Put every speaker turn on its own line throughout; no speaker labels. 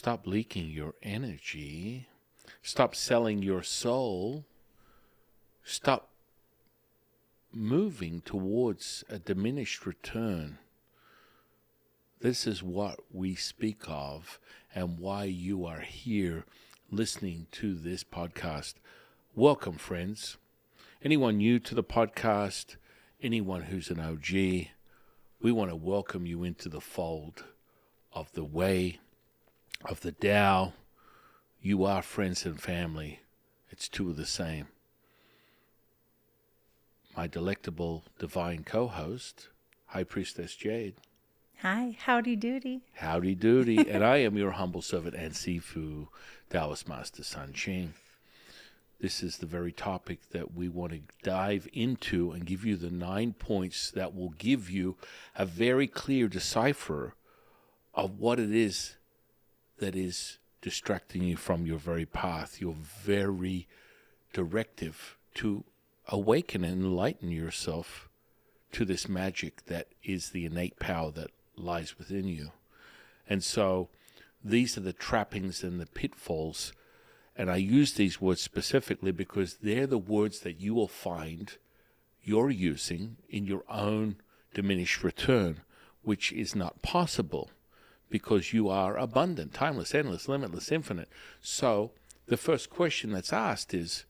Stop leaking your energy. Stop selling your soul. Stop moving towards a diminished return. This is what we speak of and why you are here listening to this podcast. Welcome, friends. Anyone new to the podcast, anyone who's an OG, we want to welcome you into the fold of the way, of the Tao. You are friends and family. It's two of the same. My delectable divine co-host, High Priestess Jade.
Hi, howdy doody.
Howdy doody. And I am your humble servant and Sifu, Taoist Master San Qing. This is the very topic that we want to dive into and give you the 9 points that will give you a very clear decipher of what it is that is distracting you from your very path, your very directive to awaken and enlighten yourself to this magic that is the innate power that lies within you. And so these are the trappings and the pitfalls, and I use these words specifically because they're the words that you will find you're using in your own diminished return, which is not possible because you are abundant, timeless, endless, limitless, infinite. So the first question that's asked is,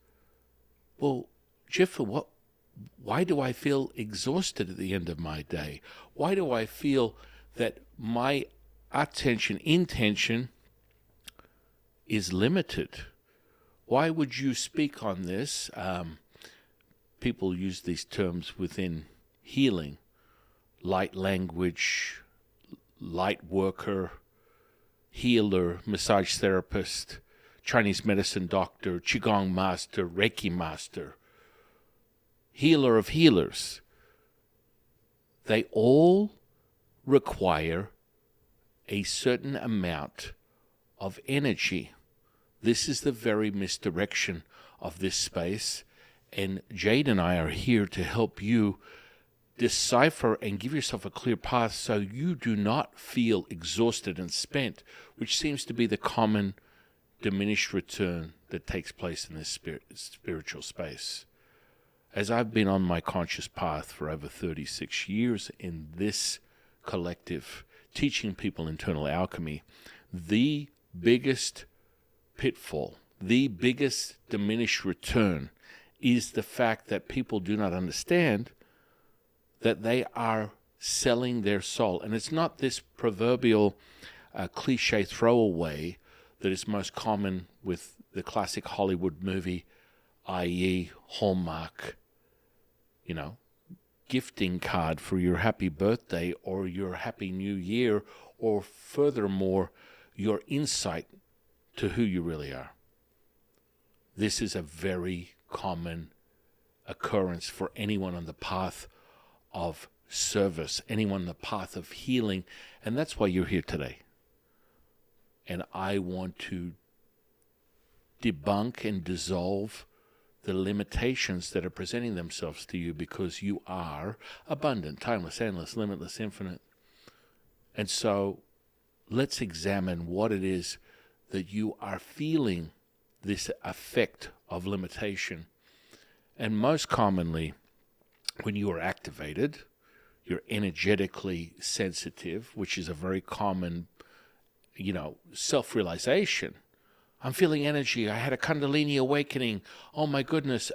well, Jiffer, why do I feel exhausted at the end of my day? Why do I feel that my intention is limited? Why would you speak on this? People use these terms within healing: light language, light worker, healer, massage therapist, Chinese medicine doctor, Qigong master, Reiki master, healer of healers. They all require a certain amount of energy. This is the very misdirection of this space, and Jade and I are here to help you decipher and give yourself a clear path so you do not feel exhausted and spent, which seems to be the common diminished return that takes place in this spiritual space. As I've been on my conscious path for over 36 years in this collective, teaching people internal alchemy, the biggest pitfall, the biggest diminished return is the fact that people do not understand that they are selling their soul. And it's not this proverbial cliche throwaway that is most common with the classic Hollywood movie, i.e. Hallmark, gifting card for your happy birthday or your happy new year, or furthermore, your insight to who you really are. This is a very common occurrence for anyone on the path of service, anyone on the path of healing, and that's why you're here today. And I want to debunk and dissolve the limitations that are presenting themselves to you, because you are abundant, timeless, endless, limitless, infinite. And so let's examine what it is that you are feeling this effect of limitation. And most commonly, when you are activated, you're energetically sensitive, which is a very common, self-realization. I'm feeling energy. I had a Kundalini awakening. Oh my goodness.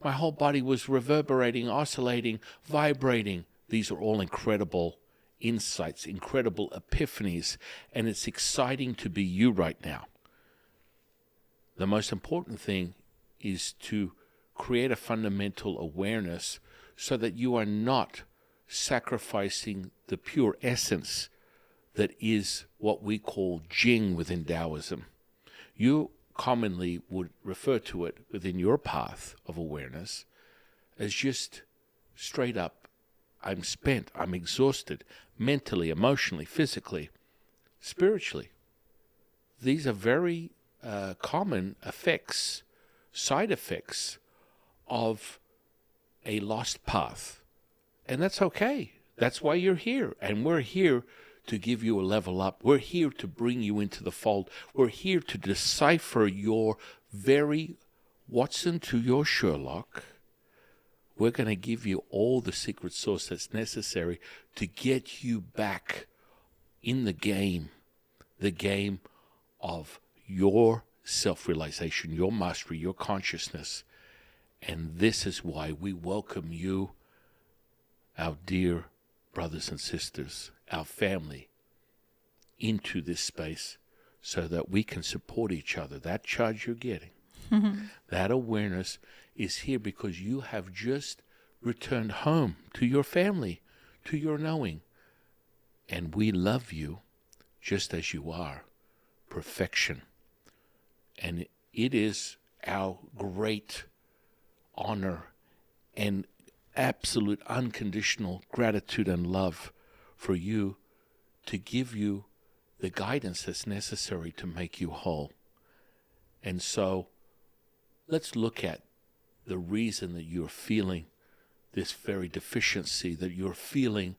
My whole body was reverberating, oscillating, vibrating. These are all incredible insights, incredible epiphanies, and it's exciting to be you right now. The most important thing is to create a fundamental awareness so that you are not sacrificing the pure essence that is what we call Jing within Taoism. You commonly would refer to it within your path of awareness as just straight up, I'm spent, I'm exhausted, mentally, emotionally, physically, spiritually. These are very common effects, side effects of a lost path. And that's okay. That's why you're here. And we're here to give you a level up. We're here to bring you into the fold. We're here to decipher your very Watson to your Sherlock. We're going to give you all the secret sauce that's necessary to get you back in the game of your self-realization, your mastery, your consciousness. And this is why we welcome you, our dear brothers and sisters, our family, into this space so that we can support each other. That charge you're getting, that awareness is here because you have just returned home to your family, to your knowing. And we love you just as you are, perfection. And it is our great honor and absolute unconditional gratitude and love for you to give you the guidance that's necessary to make you whole. And so let's look at the reason that you're feeling this very deficiency, that you're feeling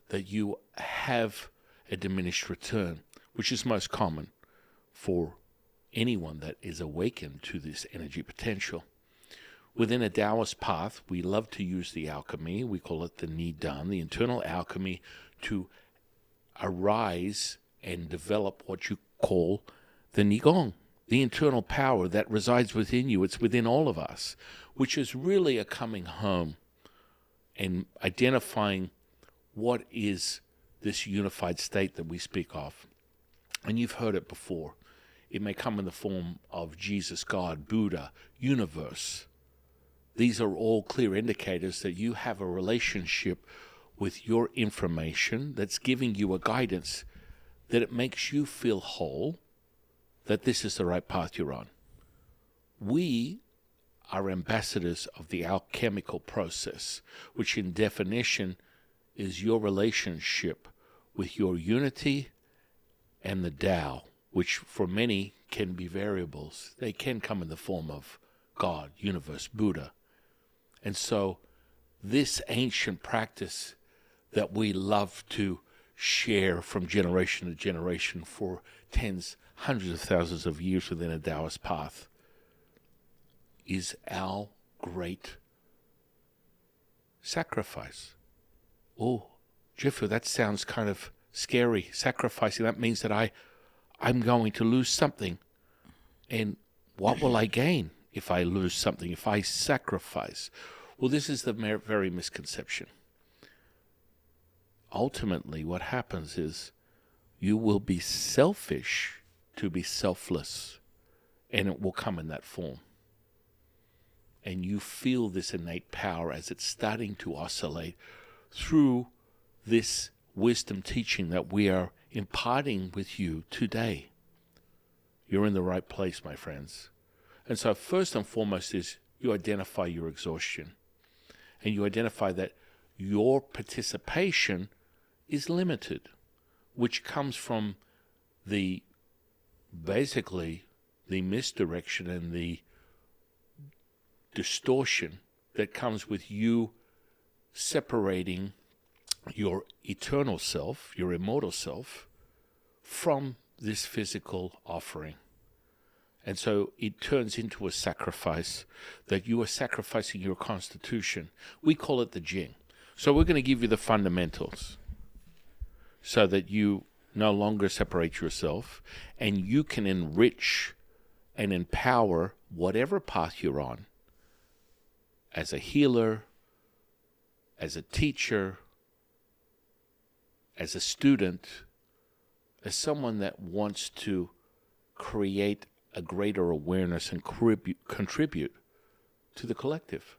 that you have a diminished return, which is most common for anyone that is awakened to this energy potential. Within a Taoist path, we love to use the alchemy. We call it the Nidan, the internal alchemy, to arise and develop what you call the Nigong, the internal power that resides within you. It's within all of us, which is really a coming home and identifying what is this unified state that we speak of. And you've heard it before. It may come in the form of Jesus, God, Buddha, universe. These are all clear indicators that you have a relationship with your information that's giving you a guidance, that it makes you feel whole, that this is the right path you're on. We are ambassadors of the alchemical process, which in definition is your relationship with your unity and the Tao, which for many can be variables. They can come in the form of God, universe, Buddha. And so this ancient practice that we love to share from generation to generation for tens, hundreds of thousands of years within a Taoist path is our great sacrifice. Oh, Jifu, that sounds kind of scary. Sacrificing, that means that I'm going to lose something. And what will I gain if I lose something, if I sacrifice? Well, this is the very misconception. Ultimately, what happens is you will be selfish to be selfless, and it will come in that form. And you feel this innate power as it's starting to oscillate through this wisdom teaching that we are imparting with you today. You're in the right place, my friends. And so first and foremost is you identify your exhaustion. And you identify that your participation is limited, which comes from basically the misdirection and the distortion that comes with you separating your eternal self, your immortal self, from this physical offering. And so it turns into a sacrifice, that you are sacrificing your constitution. We call it the Jing. So we're going to give you the fundamentals so that you no longer separate yourself and you can enrich and empower whatever path you're on as a healer, as a teacher, as a student, as someone that wants to create a greater awareness and contribute to the collective,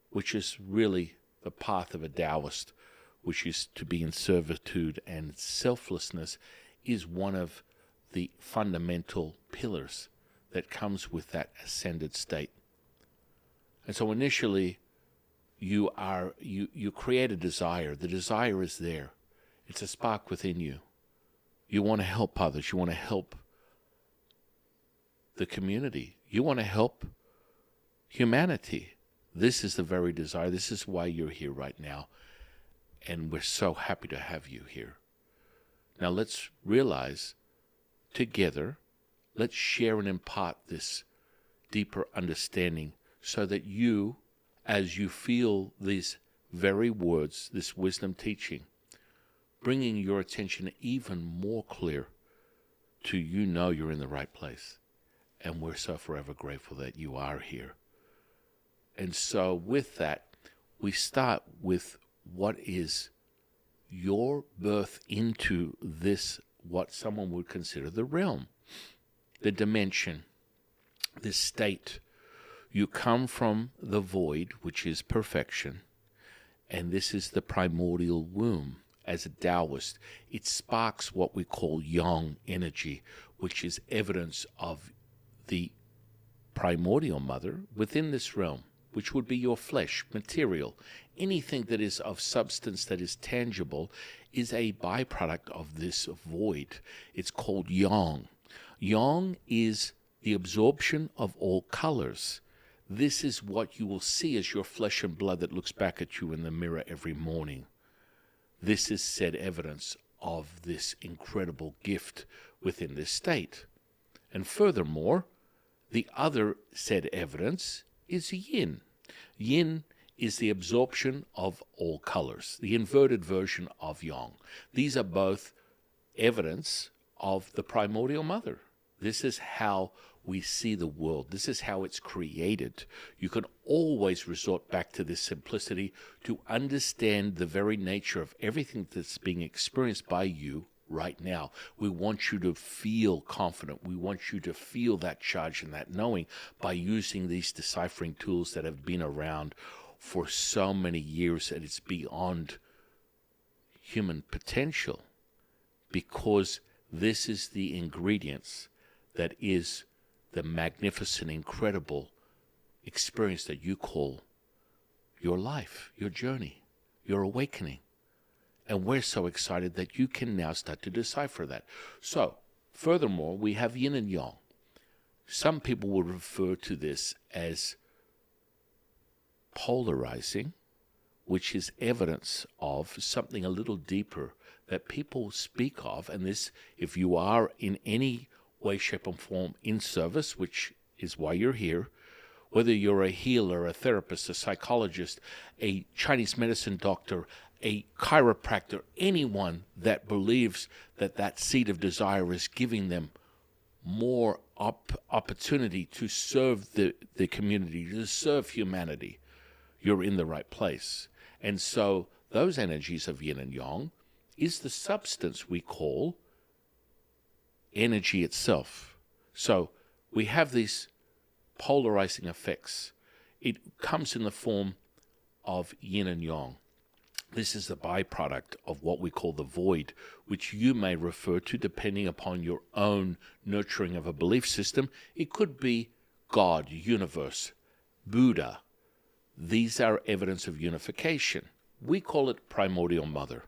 which is really the path of a Taoist, which is to be in servitude, and selflessness is one of the fundamental pillars that comes with that ascended state. And so initially you create a desire. The desire is there. It's a spark within you. You want to help others. You want to help the community. You want to help humanity. This is the very desire. This is why you're here right now. And we're so happy to have you here. Now let's realize together, let's share and impart this deeper understanding so that you, as you feel these very words, this wisdom teaching, bringing your attention even more clear to you're in the right place. And we're so forever grateful that you are here. And so with that, we start with what is your birth into this, what someone would consider the realm, the dimension, the state. You come from the void, which is perfection, and this is the primordial womb. As a Taoist, it sparks what we call yang energy, which is evidence of the primordial mother within this realm, which would be your flesh, material. Anything that is of substance that is tangible is a byproduct of this void. It's called yang. Yang is the absorption of all colors. This is what you will see as your flesh and blood that looks back at you in the mirror every morning. This is said evidence of this incredible gift within this state. And furthermore, the other said evidence is yin. Yin is the absorption of all colors, the inverted version of yang. These are both evidence of the primordial mother. This is how we see the world. This is how it's created. You can always resort back to this simplicity to understand the very nature of everything that's being experienced by you right now. We want you to feel confident. We want you to feel that charge and that knowing by using these deciphering tools that have been around for so many years, and it's beyond human potential, because this is the ingredients that is the magnificent, incredible experience that you call your life, your journey, your awakening. And we're so excited that you can now start to decipher that. So, furthermore, we have yin and yang. Some people will refer to this as polarizing, which is evidence of something a little deeper that people speak of. And this, if you are in any way, shape, and form in service, which is why you're here, whether you're a healer, a therapist, a psychologist, a Chinese medicine doctor, a chiropractor, anyone that believes that that seed of desire is giving them more opportunity to serve the community, to serve humanity, you're in the right place. And so those energies of yin and yang is the substance we call energy itself. So we have these polarizing effects. It comes in the form of yin and yang. This is the byproduct of what we call the void, which you may refer to, depending upon your own nurturing of a belief system. It could be God, universe, Buddha. These are evidence of unification. We call it primordial mother.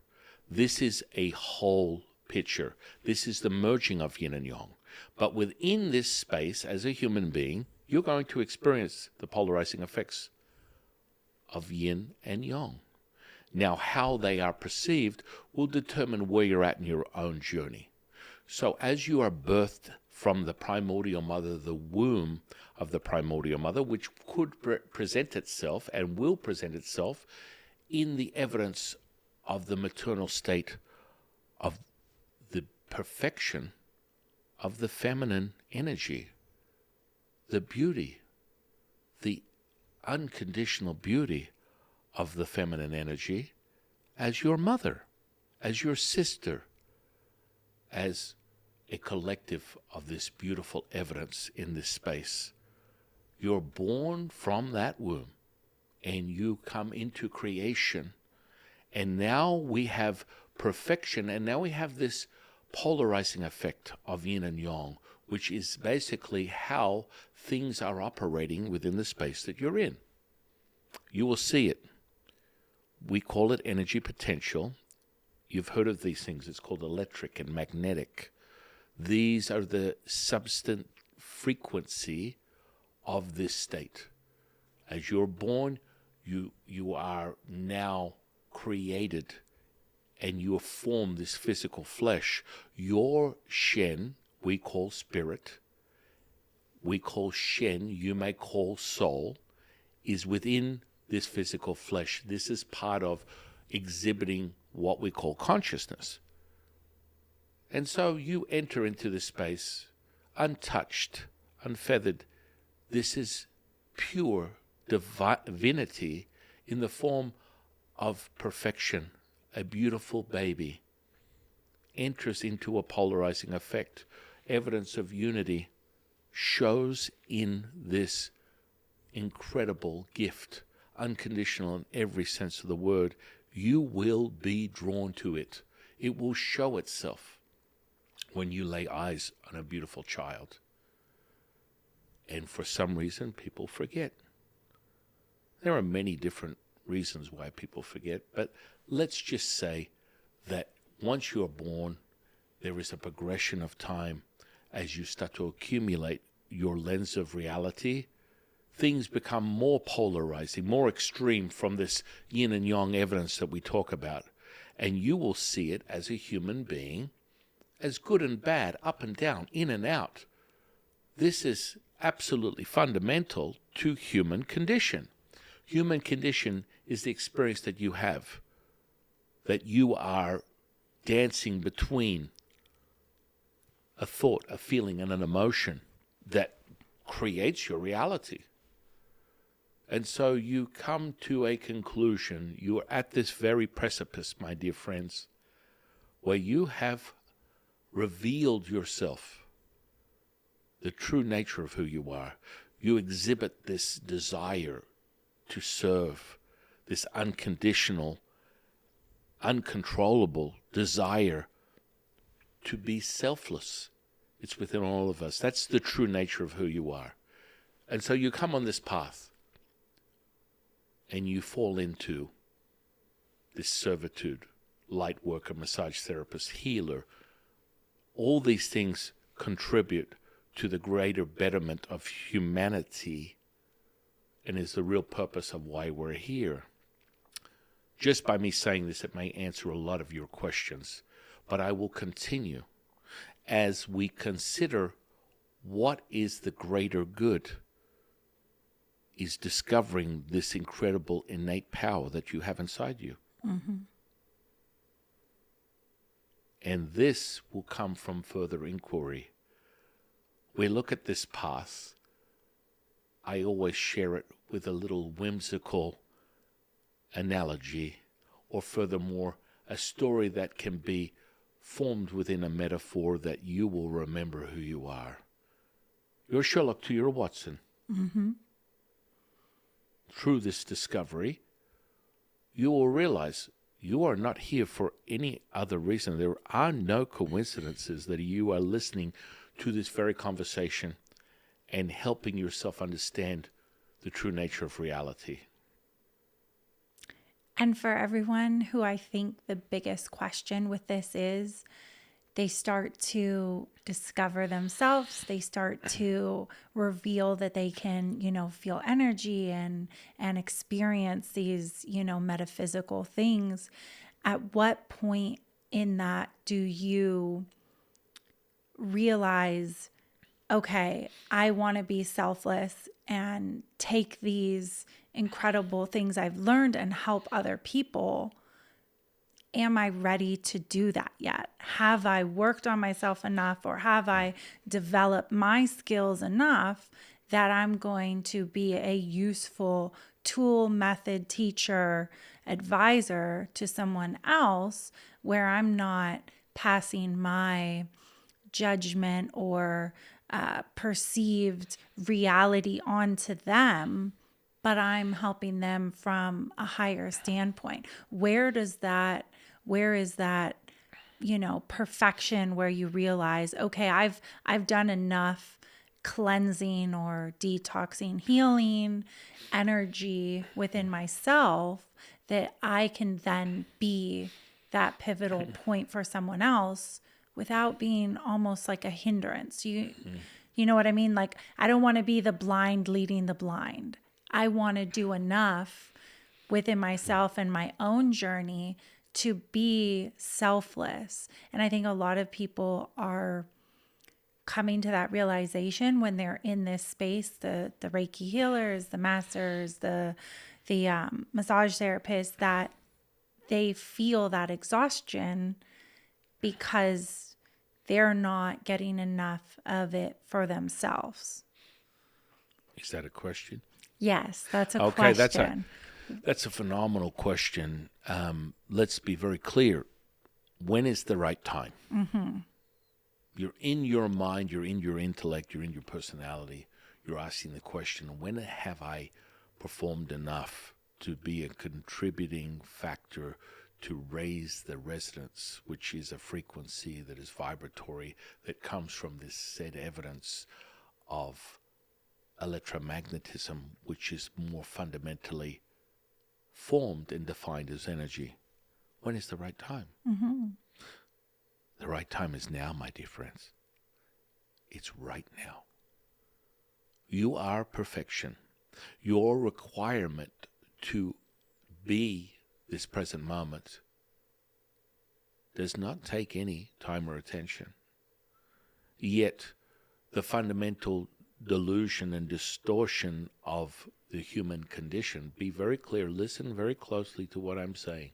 This is a whole picture. This is the merging of yin and yang. But within this space, as a human being, you're going to experience the polarizing effects of yin and yang. Now, how they are perceived will determine where you're at in your own journey. So as you are birthed from the primordial mother, the womb of the primordial mother, which could present itself and will present itself in the evidence of the maternal state of the perfection of the feminine energy, the beauty, the unconditional beauty of the feminine energy as your mother, as your sister, as a collective of this beautiful evidence in this space. You're born from that womb and you come into creation. And now we have perfection, and now we have this polarizing effect of yin and yang, which is basically how things are operating within the space that you're in. You will see it. We call it energy potential. You've heard of these things. It's called electric and magnetic. These are the substance frequency of this state. As you're born, you are now created and you form this physical flesh, your Shen, we call spirit, we call Shen, you may call soul, is within this physical flesh. This is part of exhibiting what we call consciousness. And so you enter into this space untouched, unfeathered. This is pure divinity in the form of perfection. A beautiful baby enters into a polarizing effect. Evidence of unity shows in this incredible gift, unconditional in every sense of the word. You will be drawn to it. It will show itself when you lay eyes on a beautiful child. And for some reason, people forget. There are many different reasons why people forget, but let's just say that once you are born, there is a progression of time as you start to accumulate your lens of reality. Things become more polarizing, more extreme from this yin and yang evidence that we talk about. And you will see it as a human being, as good and bad, up and down, in and out. This is absolutely fundamental to human condition. Human condition is the experience that you have, that you are dancing between a thought, a feeling, and an emotion that creates your reality. And so you come to a conclusion. You are at this very precipice, my dear friends, where you have revealed yourself, the true nature of who you are. You exhibit this desire to serve, this unconditional, uncontrollable desire to be selfless. It's within all of us. That's the true nature of who you are. And so you come on this path, and you fall into this servitude, light worker, massage therapist, healer. All these things contribute to the greater betterment of humanity and is the real purpose of why we're here. Just by me saying this, it may answer a lot of your questions, but I will continue as we consider what is the greater good, is discovering this incredible innate power that you have inside you.
Mm-hmm.
And this will come from further inquiry. We look at this path. I always share it with a little whimsical analogy, or furthermore, a story that can be formed within a metaphor that you will remember who you are. You're Sherlock to your Watson.
Mm-hmm.
Through this discovery, you will realize you are not here for any other reason. There are no coincidences that you are listening to this very conversation and helping yourself understand the true nature of reality.
And for everyone who I think the biggest question with this is, they start to discover themselves. They start to reveal that they can, feel energy and experience these, metaphysical things. At what point in that do you realize, okay, I want to be selfless and take these incredible things I've learned and help other people? Am I ready to do that yet? Have I worked on myself enough, or have I developed my skills enough that I'm going to be a useful tool, method, teacher, advisor to someone else, where I'm not passing my judgment or perceived reality onto them, but I'm helping them from a higher standpoint? Where is that, perfection where you realize, okay, I've done enough cleansing or detoxing, healing energy within myself that I can then be that pivotal point for someone else without being almost like a hindrance. You know what I mean? Like, I don't want to be the blind leading the blind. I want to do enough within myself and my own journey to be selfless. And I think a lot of people are coming to that realization when they're in this space, the Reiki healers, the masters, the massage therapists, that they feel that exhaustion because they're not getting enough of it for themselves.
Is that a question?
Yes, that's a
Okay,
question.
that's a phenomenal question. Let's be very clear. When is the right time?
Mm-hmm.
You're in your mind, you're in your intellect, you're in your personality. You're asking the question, when have I performed enough to be a contributing factor to raise the resonance, which is a frequency that is vibratory, that comes from this said evidence of electromagnetism, which is more fundamentally formed and defined as energy. When is the right time?
Mm-hmm.
The right time is now, my dear friends. It's right now. You are perfection. Your requirement to be this present moment does not take any time or attention. Yet, the fundamental delusion and distortion of the human condition, be very clear, listen very closely to what I'm saying.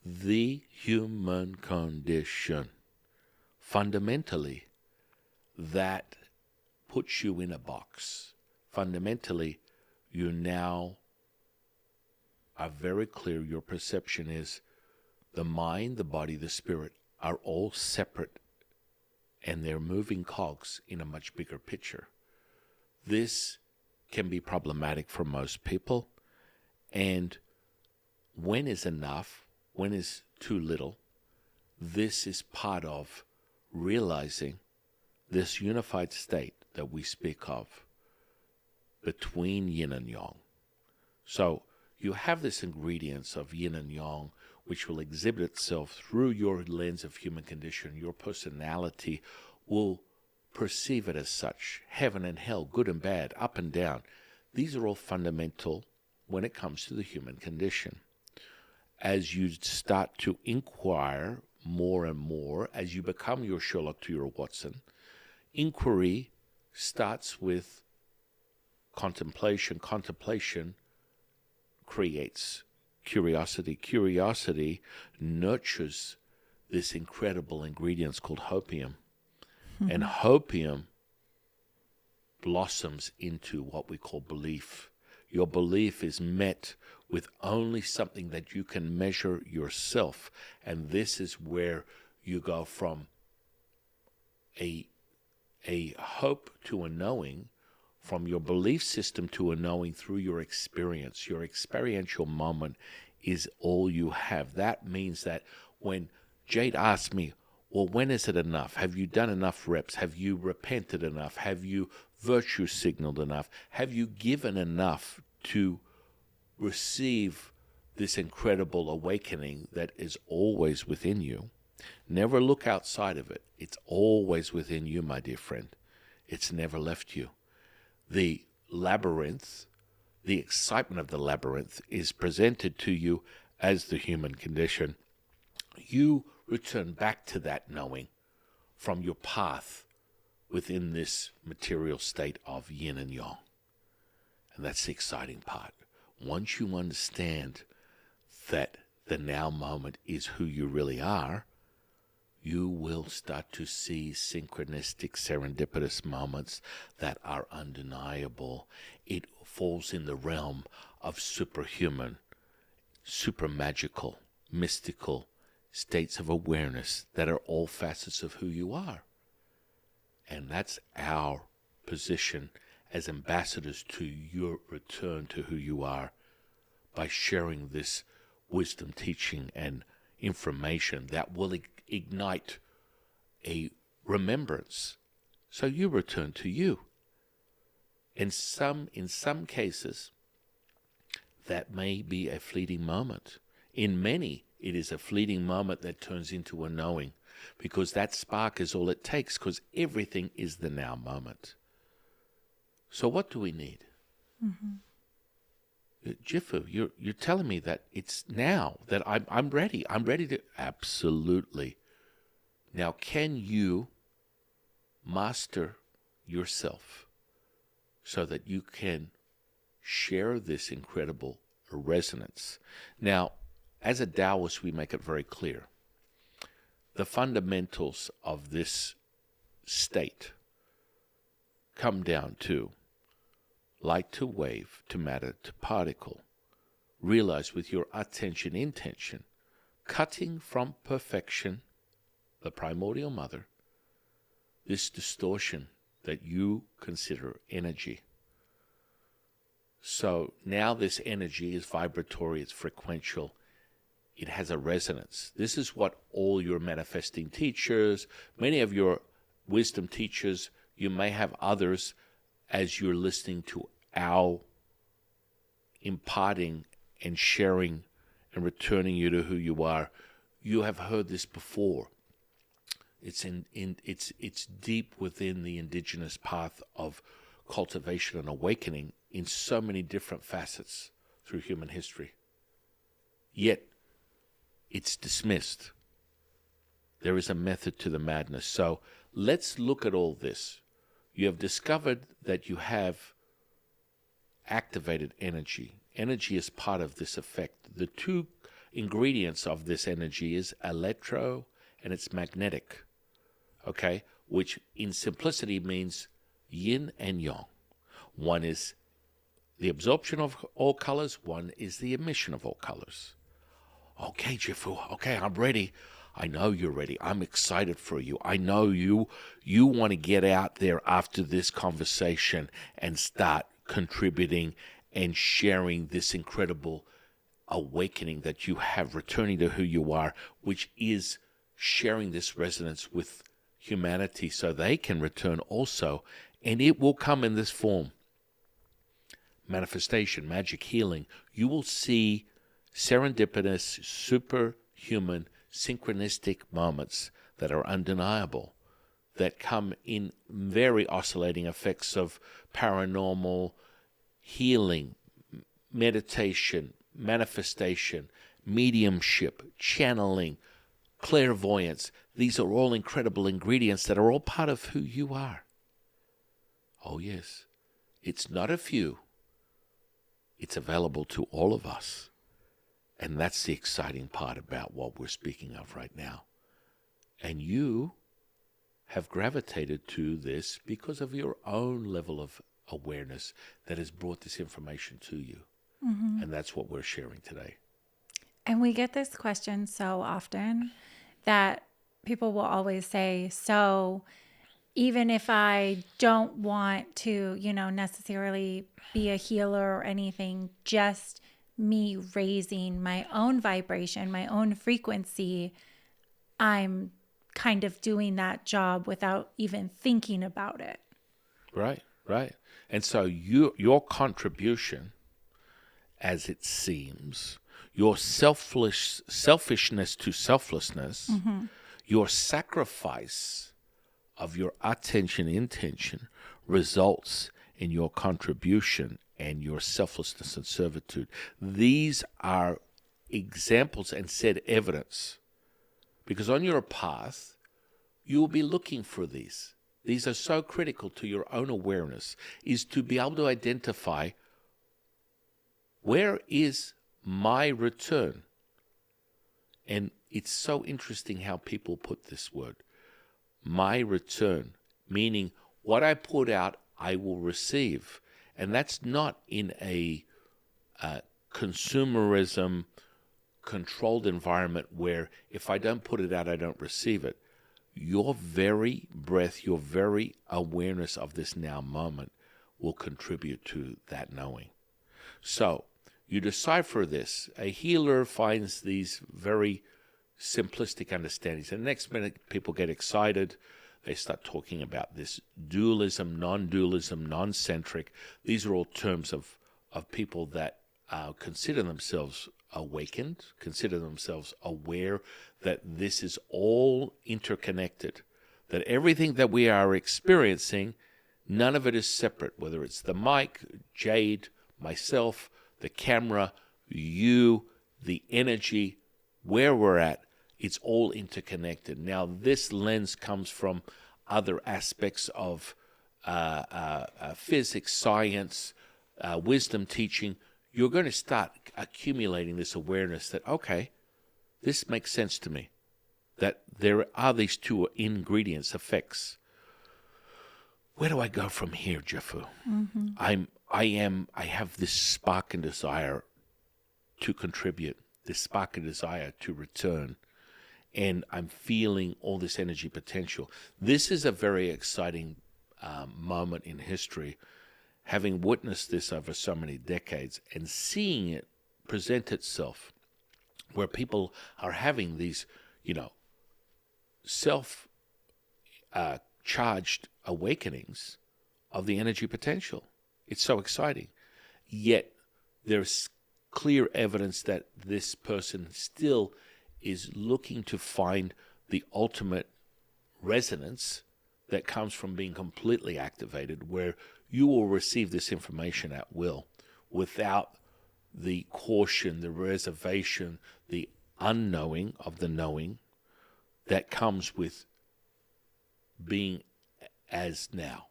The human condition, fundamentally, that puts you in a box. Fundamentally, you now are very clear. Your perception is the mind, the body, the spirit are all separate, and they're moving cogs in a much bigger picture. This can be problematic for most people. And when is enough? When is too little? This is part of realizing this unified state that we speak of between yin and yang. So you have this ingredients of yin and yang, which will exhibit itself through your lens of human condition. Your personality will perceive it as such. Heaven and hell, good and bad, up and down. These are all fundamental when it comes to the human condition. As you start to inquire more and more, as you become your Sherlock to your Watson, inquiry starts with contemplation. Contemplation creates curiosity. Curiosity nurtures this incredible ingredient called hopium. And hopium blossoms into what we call belief. Your belief is met with only something that you can measure yourself. And this is where you go from a hope to a knowing, from your belief system to a knowing through your experience. Your experiential moment is all you have. That means that when Jade asked me, well, when is it enough? Have you done enough reps? Have you repented enough? Have you virtue signaled enough? Have you given enough to receive this incredible awakening that is always within you? Never look outside of it. It's always within you, my dear friend. It's never left you. The labyrinth, the excitement of the labyrinth is presented to you as the human condition. You return back to that knowing from your path within this material state of yin and yang. And that's the exciting part. Once you understand that the now moment is who you really are, you will start to see synchronistic, serendipitous moments that are undeniable. It falls in the realm of superhuman, super magical, mystical states of awareness that are all facets of who you are. And that's our position as ambassadors to your return to who you are, by sharing this wisdom, teaching, and information that will ignite a remembrance. So you return to you. In some cases, that may be a fleeting moment. In many, it is a fleeting moment that turns into a knowing, because that spark is all it takes, because everything is the now moment. So what do we need? Jifu, you're telling me that it's now that I'm ready. I'm ready to absolutely. Now, can you master yourself so that you can share this incredible resonance? Now, as a Taoist, we make it very clear. The fundamentals of this state come down to light to wave, to matter to particle. Realize with your attention intention, cutting from perfection, the primordial mother, this distortion that you consider energy. So now this energy is vibratory, it's frequential, it has a resonance. This is what all your manifesting teachers, many of your wisdom teachers, you may have others as you're listening to our imparting and sharing and returning you to who you are. You have heard this before. It's it's deep within the indigenous path of cultivation and awakening in so many different facets through human history. Yet it's dismissed. There is a method to the madness. So let's look at all this. You have discovered that you have activated energy. Energy is part of this effect. The two ingredients of this energy is electro and it's magnetic, okay, which in simplicity means yin and yang. One is the absorption of all colors, one is the emission of all colors. Okay, Jifu, okay, I'm ready. I know you're ready. I'm excited for you. I know you want to get out there after this conversation and start contributing and sharing this incredible awakening that you have, returning to who you are, which is sharing this resonance with humanity so they can return also. And it will come in this form. Manifestation, magic, healing. You will see serendipitous, superhuman, synchronistic moments that are undeniable, that come in very oscillating effects of paranormal healing, meditation, manifestation, mediumship, channeling, clairvoyance. These are all incredible ingredients that are all part of who you are. Oh yes, it's not a few. It's available to all of us. And that's the exciting part about what we're speaking of right now. And you have gravitated to this because of your own level of awareness that has brought this information to you. Mm-hmm. And that's what we're sharing today.
And we get this question so often that people will always say, so even if I don't want to, necessarily be a healer or anything, just me raising my own vibration, my own frequency, I'm kind of doing that job without even thinking about it.
Right. And so your contribution, as it seems, your selfishness to selflessness, mm-hmm. your sacrifice of your attention intention results in your contribution and your selflessness and servitude. These are examples and said evidence. Because on your path, you will be looking for these. These are so critical to your own awareness, is to be able to identify where is my return. And it's so interesting how people put this word, my return, meaning what I put out, I will receive. And that's not in a consumerism, controlled environment where if I don't put it out, I don't receive it. Your very breath, your very awareness of this now moment will contribute to that knowing. So you decipher this. A healer finds these very simplistic understandings. And the next minute, people get excited. They start talking about this dualism, non-dualism, non-centric. These are all terms of people that consider themselves awakened, consider themselves aware that this is all interconnected, that everything that we are experiencing, none of it is separate, whether it's the mic, Jade, myself, the camera, you, the energy, where we're at, it's all interconnected. Now, this lens comes from other aspects of physics, science, wisdom teaching. You're going to start accumulating this awareness that, okay, this makes sense to me, that there are these two ingredients, effects. Where do I go from here, Jifu? I have this spark and desire to contribute, this spark and desire to return, and I'm feeling all this energy potential. This is a very exciting moment in history, having witnessed this over so many decades and seeing it present itself, where people are having these, self charged awakenings of the energy potential. It's so exciting. Yet there's clear evidence that this person still is looking to find the ultimate resonance that comes from being completely activated, where you will receive this information at will without the caution, the reservation, the unknowing of the knowing that comes with being as now.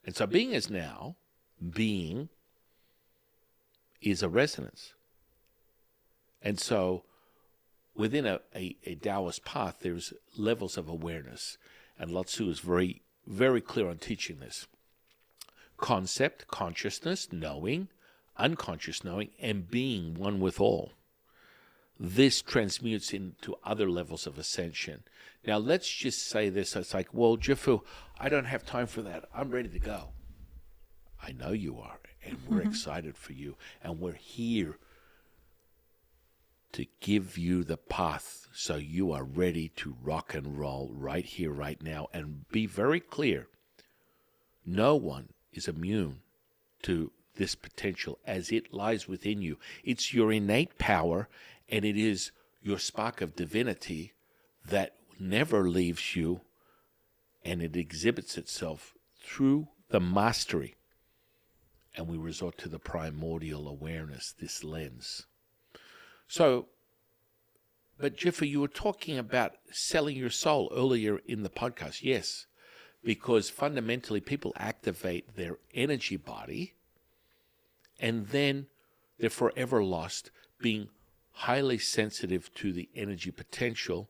And so being as now, being is a resonance. And so within a Taoist path, there's levels of awareness. And Lao Tzu is very, very clear on teaching this. Concept, consciousness, knowing, unconscious knowing, and being one with all. This transmutes into other levels of ascension. Now, let's just say this. It's like, well, Jifu, I don't have time for that. I'm ready to go. I know you are, and we're excited for you. And we're here to give you the path so you are ready to rock and roll right here, right now. And be very clear, no one is immune to this potential as it lies within you. It's your innate power, and it is your spark of divinity that never leaves you, and it exhibits itself through the mastery. And we resort to the primordial awareness, this lens. So, but Jifu, you were talking about selling your soul earlier in the podcast. Yes, because fundamentally people activate their energy body, and then they're forever lost, being highly sensitive to the energy potential,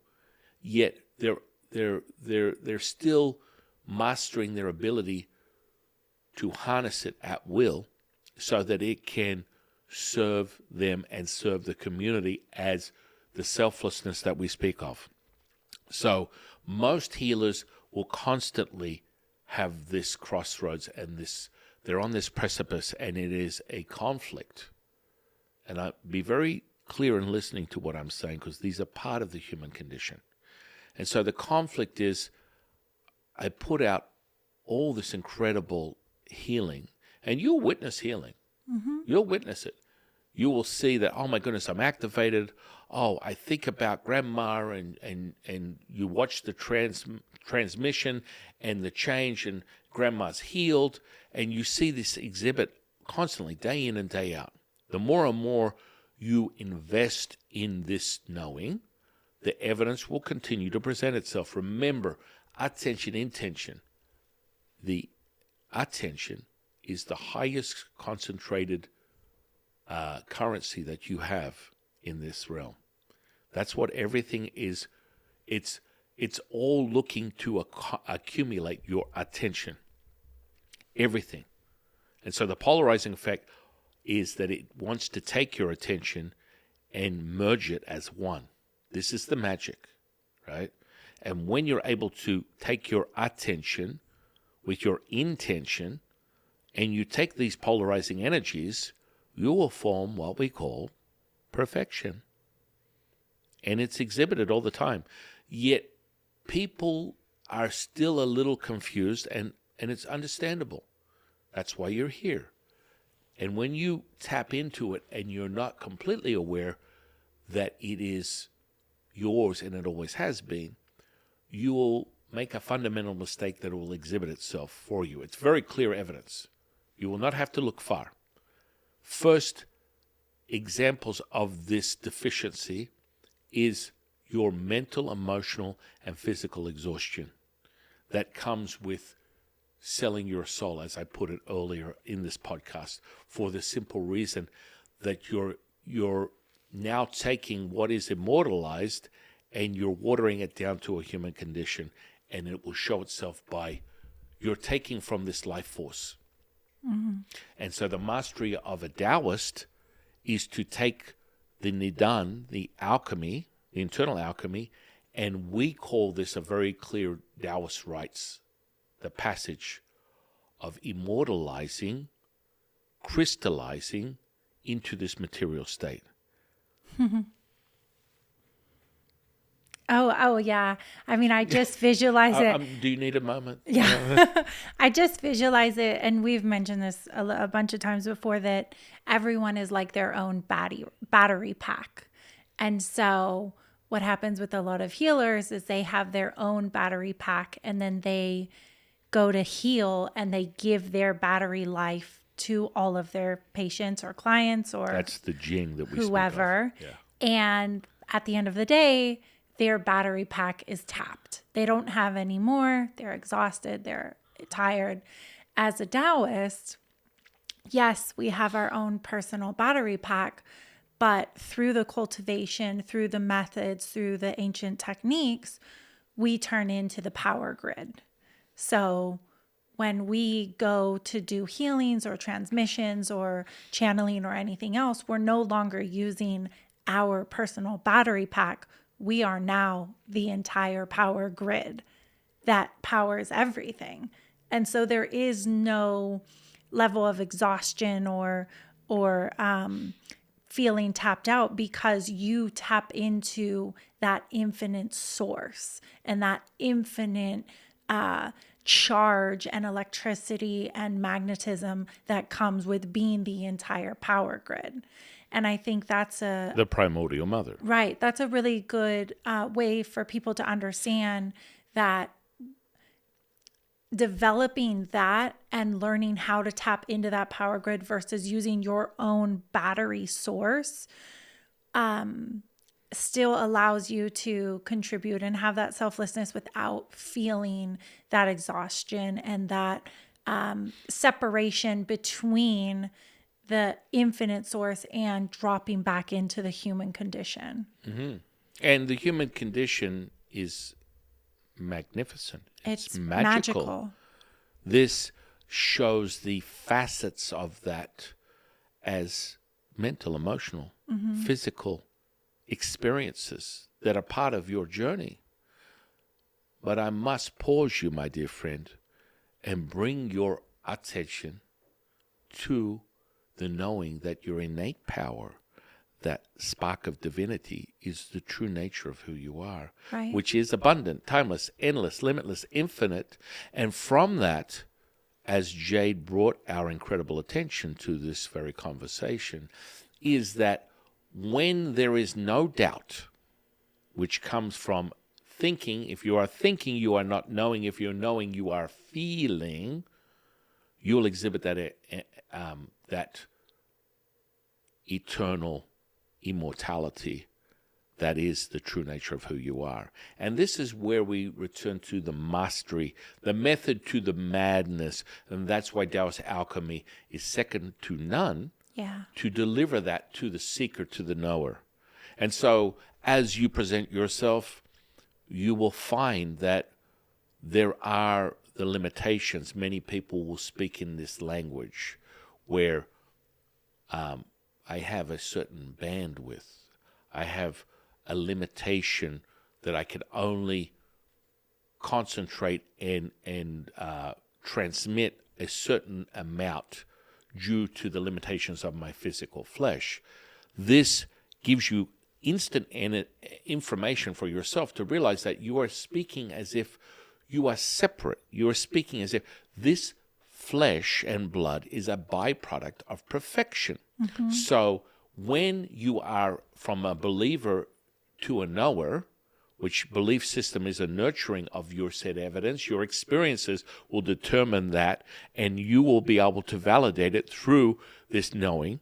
yet they're still mastering their ability to harness it at will so that it can serve them and serve the community as the selflessness that we speak of. So most healers will constantly have this crossroads and they're on this precipice, and it is a conflict. And I'll be very clear in listening to what I'm saying, because these are part of the human condition. And so the conflict is, I put out all this incredible healing, and you'll witness healing. You'll witness it. You will see that, oh my goodness, I'm activated. Oh, I think about grandma, and you watch the transmission and the change, and grandma's healed, and you see this exhibit constantly, day in and day out. The more and more you invest in this knowing, the evidence will continue to present itself. Remember, attention, intention. The attention is the highest concentrated currency that you have in this realm. That's what everything is. It's all looking to accumulate your attention. Everything. And so the polarizing effect is that it wants to take your attention and merge it as one. This is the magic, right? And when you're able to take your attention with your intention, and you take these polarizing energies, you will form what we call perfection. And it's exhibited all the time. Yet people are still a little confused, and it's understandable. That's why you're here. And when you tap into it and you're not completely aware that it is yours and it always has been, you will make a fundamental mistake that will exhibit itself for you. It's very clear evidence. You will not have to look far. First, examples of this deficiency is your mental, emotional, and physical exhaustion that comes with selling your soul, as I put it earlier in this podcast, for the simple reason that you're now taking what is immortalized and you're watering it down to a human condition, and it will show itself by you're taking from this life force. Mm-hmm. And so the mastery of a Taoist is to take the Nidan, the alchemy, the internal alchemy, and we call this a very clear Taoist rites, the passage of immortalizing, crystallizing into this material state.
Oh, yeah. I mean, I just visualize it.
Do you need a moment?
Yeah. I just visualize it. And we've mentioned this a bunch of times before, that everyone is like their own battery pack. And so what happens with a lot of healers is they have their own battery pack, and then they go to heal and they give their battery life to all of their patients or clients or
that's the Jing that we
whoever.
Speak of.
Yeah. And at the end of the day, their battery pack is tapped. They don't have any more. They're exhausted. They're tired. As a Taoist, yes, we have our own personal battery pack, but through the cultivation, through the methods, through the ancient techniques, we turn into the power grid. So when we go to do healings or transmissions or channeling or anything else, we're no longer using our personal battery pack. We are now the entire power grid that powers everything. And so there is no level of exhaustion or feeling tapped out, because you tap into that infinite source and that infinite charge and electricity and magnetism that comes with being the entire power grid. And I think that's
the primordial mother.
Right. That's a really good way for people to understand that developing that and learning how to tap into that power grid versus using your own battery source still allows you to contribute and have that selflessness without feeling that exhaustion and that separation between the infinite source and dropping back into the human condition.
Mm-hmm. And the human condition is magnificent. It's magical. This shows the facets of that as mental, emotional, physical experiences that are part of your journey. But I must pause you, my dear friend, and bring your attention to the knowing that your innate power, that spark of divinity, is the true nature of who you are,
right,
which is abundant, timeless, endless, limitless, infinite. And from that, as Jade brought our incredible attention to this very conversation, is that when there is no doubt, which comes from thinking, if you are thinking, you are not knowing. If you're knowing, you are feeling, you'll exhibit that eternal immortality that is the true nature of who you are. And this is where we return to the mastery, the method to the madness. And that's why Taoist alchemy is second to none, to deliver that to the seeker, to the knower. And so as you present yourself, you will find that there are the limitations. Many people will speak in this language where I have a certain bandwidth. I have a limitation that I can only concentrate and transmit a certain amount due to the limitations of my physical flesh. This gives you instant information for yourself to realize that you are speaking as if you are separate. You are speaking as if this flesh and blood is a byproduct of perfection. Mm-hmm. So when you are from a believer to a knower, which belief system is a nurturing of your said evidence, your experiences will determine that, and you will be able to validate it through this knowing.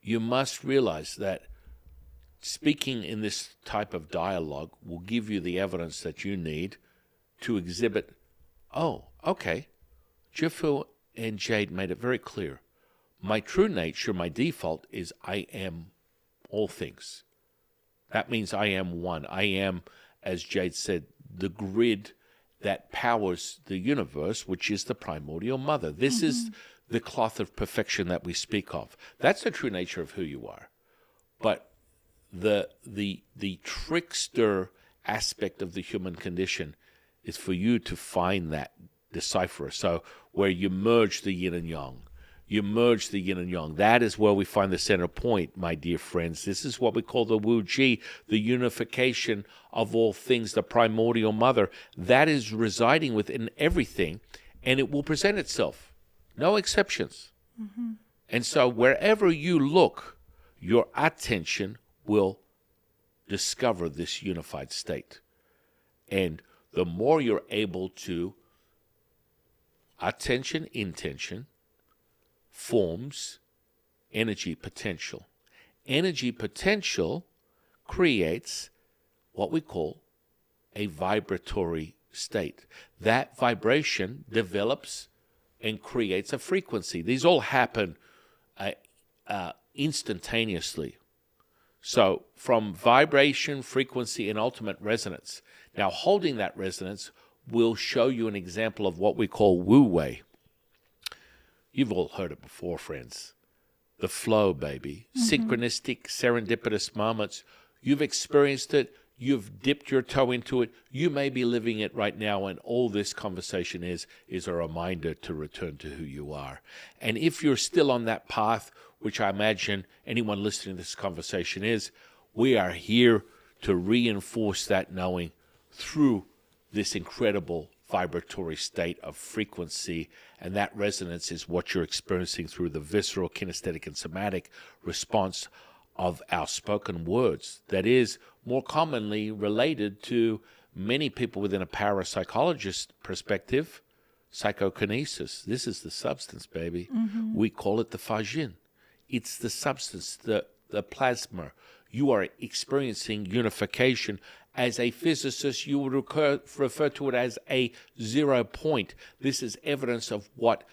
you must realize that speaking in this type of dialogue will give you the evidence that you need to exhibit, oh, okay, Jifu and Jade made it very clear. My true nature, my default is I am all things. That means I am one. I am, as Jade said, the grid that powers the universe, which is the primordial mother. This is the cloth of perfection that we speak of. That's the true nature of who you are. But the trickster aspect of the human condition is for you to find that decipherer. So where you merge the yin and yang. You merge the yin and yang. That is where we find the center point, my dear friends. This is what we call the Wu Ji, the unification of all things, the primordial mother. That is residing within everything, and it will present itself. No exceptions. And so wherever you look, your attention will discover this unified state. And the more you're able to, attention, intention, forms energy potential. Energy potential creates what we call a vibratory state. That vibration develops and creates a frequency. These all happen instantaneously. So from vibration, frequency, and ultimate resonance. Now holding that resonance will show you an example of what we call Wu Wei. You've all heard it before, friends. The flow, baby. Synchronistic, serendipitous moments. You've experienced it. You've dipped your toe into it. You may be living it right now, and all this conversation is a reminder to return to who you are. And if you're still on that path, which I imagine anyone listening to this conversation is, we are here to reinforce that knowing through this incredible vibratory state of frequency, and that resonance is what you're experiencing through the visceral, kinesthetic, and somatic response of our spoken words that is more commonly related to many people within a parapsychologist perspective, psychokinesis. This is the substance, baby. We call it the fajin. It's the substance, the plasma. You are experiencing unification. As a physicist, you would refer to it as a 0 point. This is evidence of what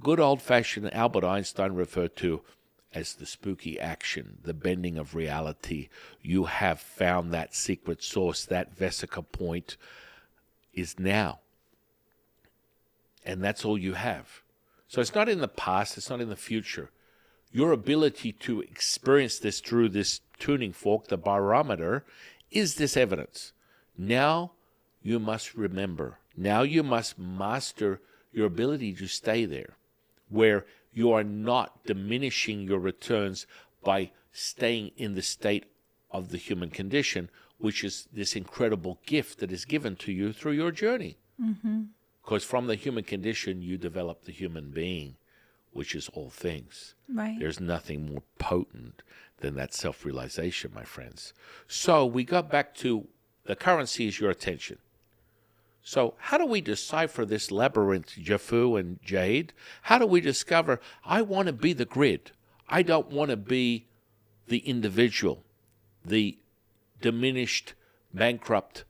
good old-fashioned Albert Einstein referred to as the spooky action, the bending of reality. You have found that secret source. That vesica point is now. And that's all you have. So it's not in the past. It's not in the future. Your ability to experience this through this tuning fork, the barometer, is this evidence. Now you must remember. Now you must master your ability to stay there, where you are not diminishing your returns by staying in the state of the human condition, which is this incredible gift that is given to you through your journey. Because from the human condition, you develop the human being, which is all things.
Right.
There's nothing more potent than that self-realization, my friends. So we got back to the currency is your attention. So how do we decipher this labyrinth, Jifu and Jade? How do we discover, I want to be the grid. I don't want to be the individual, the diminished, bankrupt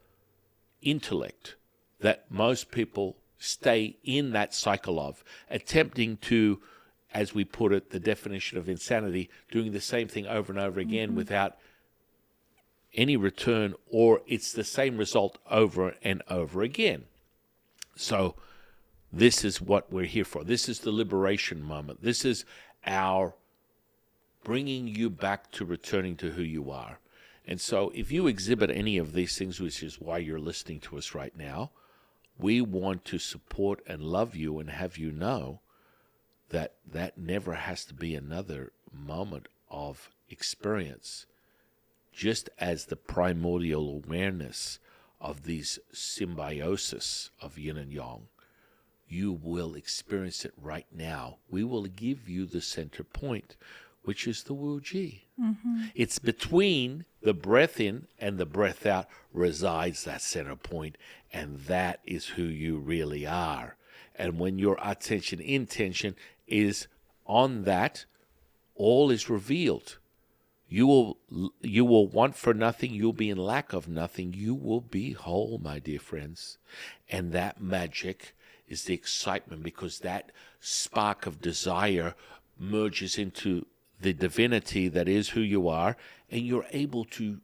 intellect that most people stay in that cycle of, attempting to, as we put it, the definition of insanity, doing the same thing over and over again without any return, or it's the same result over and over again. So this is what we're here for. This is the liberation moment. This is our bringing you back to returning to who you are. And so if you exhibit any of these things, which is why you're listening to us right now, we want to support and love you and have you know that that never has to be another moment of experience. Just as the primordial awareness of these symbiosis of yin and yang, you will experience it right now. We will give you the center point, which is the Wu Ji. It's between the breath in and the breath out resides that center point, and that is who you really are. And when your attention intention is on that, all is revealed. You will want for nothing. You'll be in lack of nothing. You will be whole, my dear friends. And that magic is the excitement, because that spark of desire merges into the divinity that is who you are, and you're able to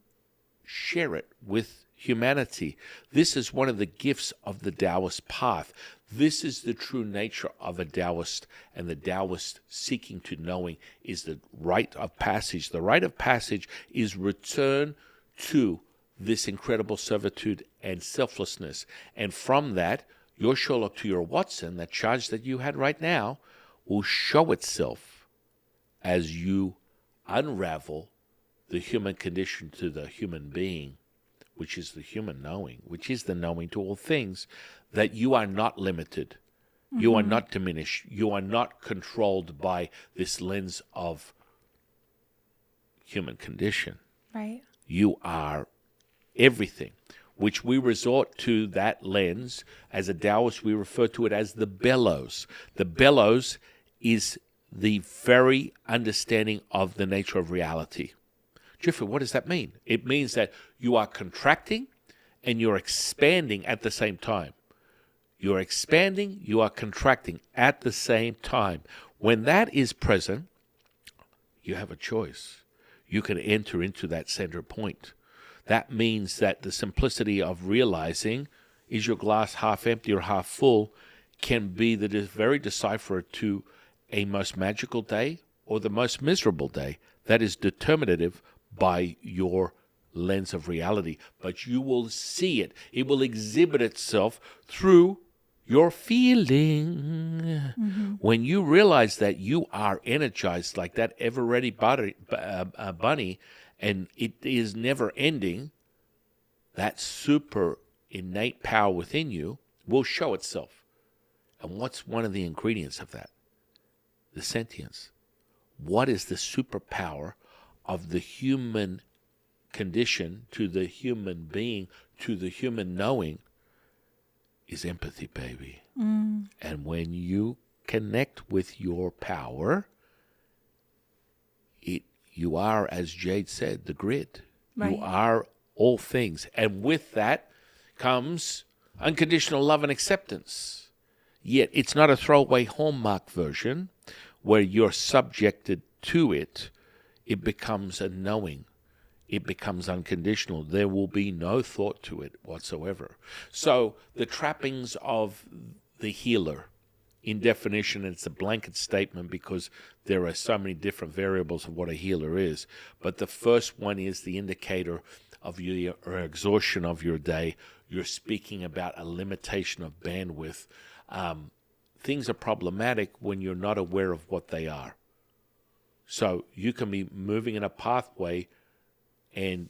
share it with humanity. This is one of the gifts of the Taoist path. This is the true nature of a Taoist, and the Taoist seeking to knowing is the rite of passage. The rite of passage is return to this incredible servitude and selflessness. And from that, your Sherlock to your Watson, that charge that you had right now, will show itself as you unravel the human condition to the human being, which is the human knowing, which is the knowing to all things, that you are not limited. Mm-hmm. You are not diminished. You are not controlled by this lens of human condition.
Right.
You are everything, which we resort to that lens. As a Taoist, we refer to it as the bellows. The bellows is the very understanding of the nature of reality. Jeffrey, what does that mean? It means that you are contracting and you're expanding at the same time. You're expanding, you are contracting at the same time. When that is present, you have a choice. You can enter into that center point. That means that the simplicity of realizing, is your glass half empty or half full, can be the very decipherer to a most magical day or the most miserable day. That is determinative by your lens of reality. But you will see it. It will exhibit itself through your feeling. Mm-hmm. When you realize that you are energized like that ever-ready bunny, and it is never ending, that super innate power within you will show itself. And what's one of the ingredients of that? The sentience. What is the superpower of the human condition to the human being, to the human knowing? Is empathy, baby. Mm. And when you connect with your power, you are, as Jade said, the grid. Right. You are all things. And with that comes unconditional love and acceptance. Yet it's not a throwaway hallmark version where you're subjected to it. It becomes a knowing. It becomes unconditional. There will be no thought to it whatsoever. So the trappings of the healer, in definition, it's a blanket statement because there are so many different variables of what a healer is. But the first one is the indicator of your exhaustion of your day. You're speaking about a limitation of bandwidth. Things are problematic when you're not aware of what they are. So you can be moving in a pathway and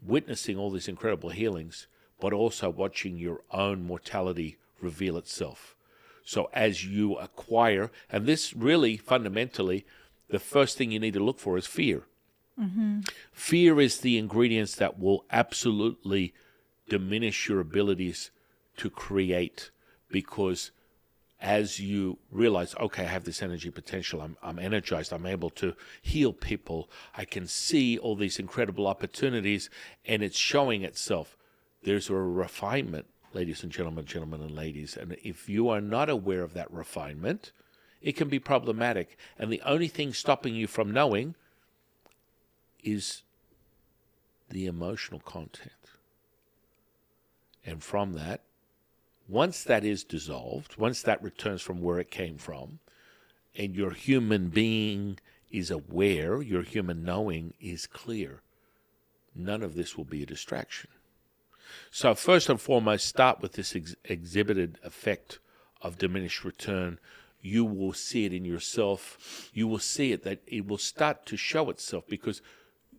witnessing all these incredible healings, but also watching your own mortality reveal itself. So as you acquire, and this really fundamentally, the first thing you need to look for is fear. Mm-hmm. Fear is the ingredients that will absolutely diminish your abilities to create, because as you realize, okay, I have this energy potential, I'm energized, I'm able to heal people, I can see all these incredible opportunities, and it's showing itself. There's a refinement, ladies and gentlemen and ladies, and if you are not aware of that refinement, it can be problematic. And the only thing stopping you from knowing is the emotional content. And from that, once that is dissolved, once that returns from where it came from, and your human being is aware, your human knowing is clear, none of this will be a distraction. So first and foremost, start with this exhibited effect of diminished return. You will see it in yourself. You will see it, that it will start to show itself, because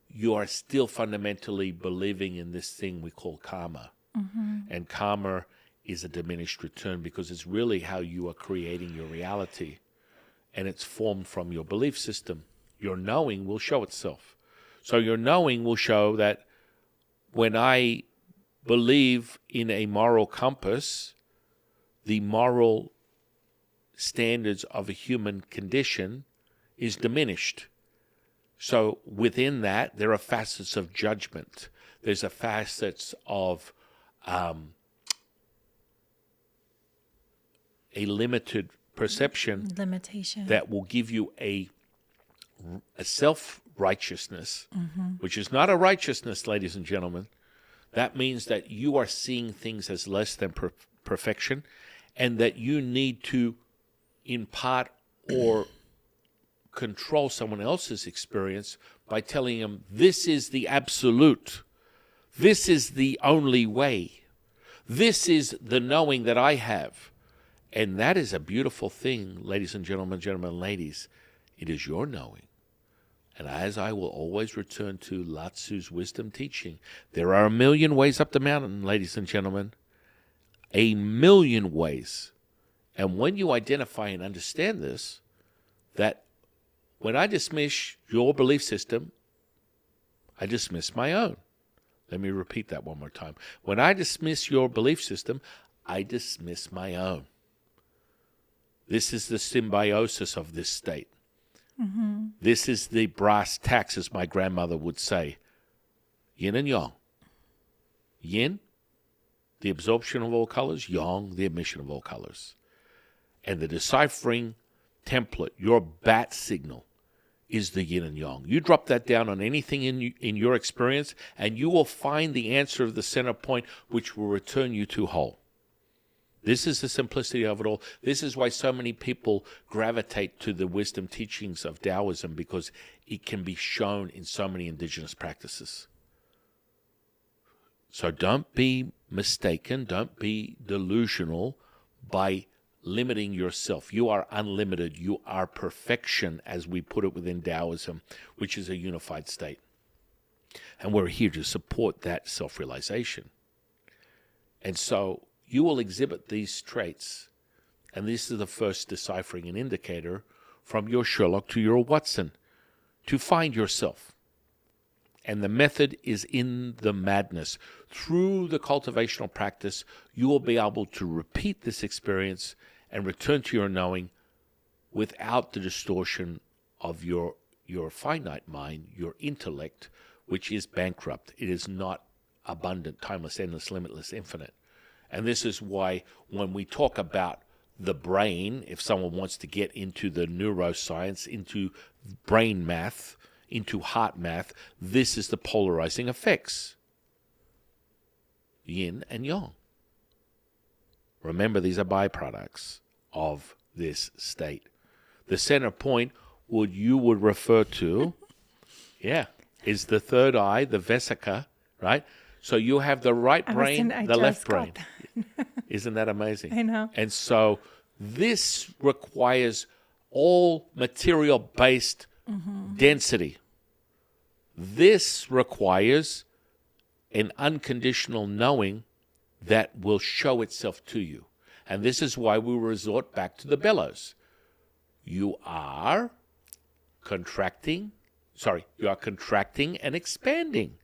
you are still fundamentally believing in this thing we call karma. Mm-hmm. And karma is a diminished return, because it's really how you are creating your reality, and it's formed from your belief system. Your knowing will show itself. So your knowing will show that when I believe in a moral compass, the moral standards of a human condition is diminished. So within that, there are facets of judgment. There's a facets of a limited perception
limitation
that will give you a self-righteousness, which is not a righteousness, ladies and gentlemen. That means that you are seeing things as less than perfection, and that you need to impart or control someone else's experience by telling them, this is the absolute. This is the only way. This is the knowing that I have. And that is a beautiful thing, ladies and gentlemen, ladies. It is your knowing. And as I will always return to Lao Tzu's wisdom teaching, there are a million ways up the mountain, ladies and gentlemen. A million ways. And when you identify and understand this, that when I dismiss your belief system, I dismiss my own. Let me repeat that one more time. When I dismiss your belief system, I dismiss my own. This is the symbiosis of this state. This is the brass tacks, as my grandmother would say. Yin and yang. Yin, the absorption of all colors. Yang, the emission of all colors. And the deciphering template, your bat signal, is the yin and yang. You drop that down on anything in your experience, and you will find the answer of the center point, which will return you to whole. This is the simplicity of it all. This is why so many people gravitate to the wisdom teachings of Taoism, because it can be shown in so many indigenous practices. So don't be mistaken, don't be delusional by limiting yourself. You are unlimited. You are perfection, as we put it within Taoism, which is a unified state. And we're here to support that self-realization. And so you will exhibit these traits, and this is the first deciphering and indicator from your Sherlock to your Watson, to find yourself. And the method is in the madness. Through the cultivational practice, you will be able to repeat this experience and return to your knowing without the distortion of your finite mind, your intellect, which is bankrupt. It is not abundant, timeless, endless, limitless, infinite. And this is why when we talk about the brain, if someone wants to get into the neuroscience, into brain math, into heart math, this is the polarizing effects. Yin and yang. Remember, these are byproducts of this state. The center point, you would refer to, is the third eye, the vesica, right? So you have the right brain, the left brain. Isn't that amazing?
I know.
And so this requires all material-based density. This requires an unconditional knowing that will show itself to you. And this is why we resort back to the bellows. You are contracting and expanding.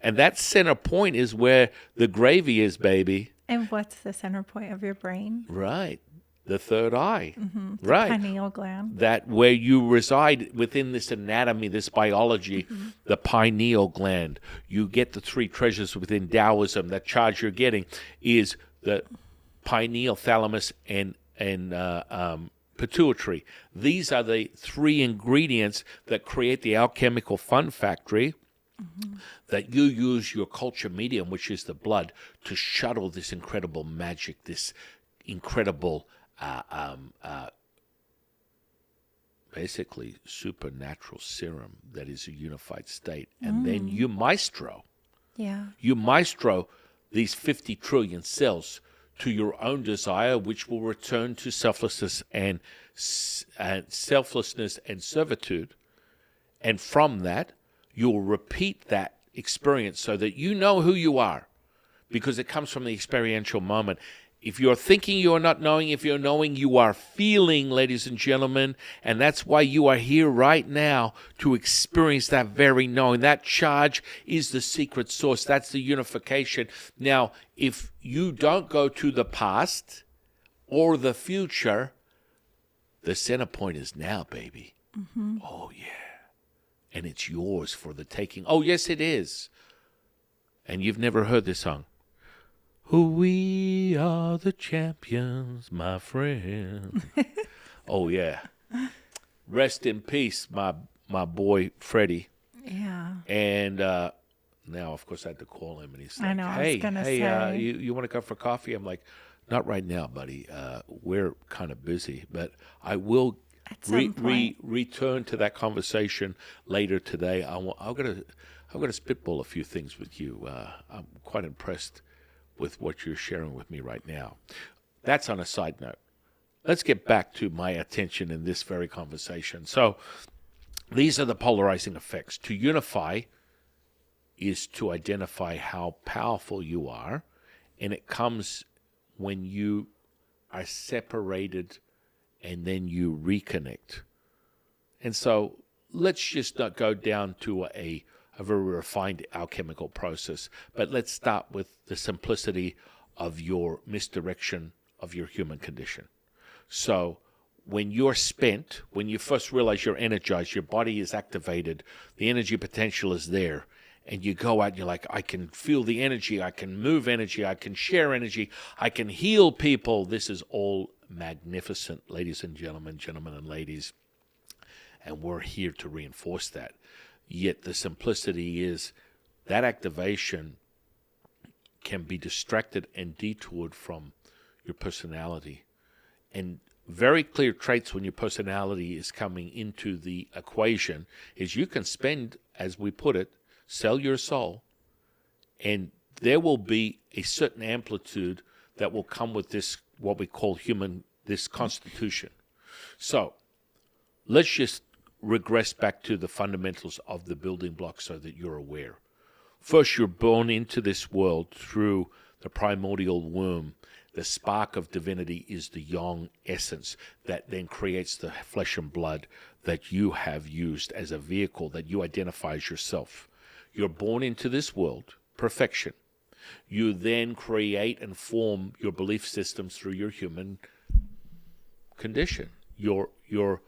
And that center point is where the gravy is, baby.
And what's the center point of your brain?
Right. The third eye.
The
Right.
pineal gland.
That where you reside within this anatomy, this biology, the pineal gland. You get the three treasures within Taoism. That charge you're getting is the pineal, thalamus, and pituitary. These are the three ingredients that create the alchemical fun factory. That you use your culture medium, which is the blood, to shuttle this incredible magic, this incredible, basically supernatural serum that is a unified state. And then you maestro.
Yeah.
You maestro these 50 trillion cells to your own desire, which will return to selflessness and servitude. And from that, you'll repeat that experience so that you know who you are, because it comes from the experiential moment. If you're thinking, you are not knowing. If you're knowing, you are feeling, ladies and gentlemen. And that's why you are here right now, to experience that very knowing. That charge is the secret source. That's the unification. Now, if you don't go to the past or the future, the center point is now, baby. Oh, yeah. And it's yours for the taking. Oh, yes, it is. And you've never heard this song. We are the champions, my friend. Oh, yeah. Rest in peace, my boy, Freddie.
Yeah.
And now, of course, I had to call him, and he's like,
I know, I was gonna say.
you want to go for coffee? I'm like, not right now, buddy. We're kind of busy, but I will
At some point.
return to that conversation later today. I'm gonna spitball a few things with you. I'm quite impressed with what you're sharing with me right now. That's on a side note. Let's get back to my attention in this very conversation. So these are the polarizing effects. To unify is to identify how powerful you are, and it comes when you are separated and then you reconnect. And so let's just not go down to a very refined alchemical process, but let's start with the simplicity of your misdirection of your human condition. So when you're spent, when you first realize you're energized, your body is activated, the energy potential is there, and you go out and you're like, I can feel the energy, I can move energy, I can share energy, I can heal people. This is all magnificent, ladies and gentlemen, gentlemen and ladies, and we're here to reinforce that. Yet the simplicity is that activation can be distracted and detoured from your personality. And very clear traits when your personality is coming into the equation is you can spend, as we put it, sell your soul, and there will be a certain amplitude that will come with this, what we call this constitution. So let's just regress back to the fundamentals of the building blocks so that you're aware. First, you're born into this world through the primordial womb. The spark of divinity is the yang essence that then creates the flesh and blood that you have used as a vehicle that you identify as yourself. You're born into this world, perfection. You then create and form your belief systems through your human condition, your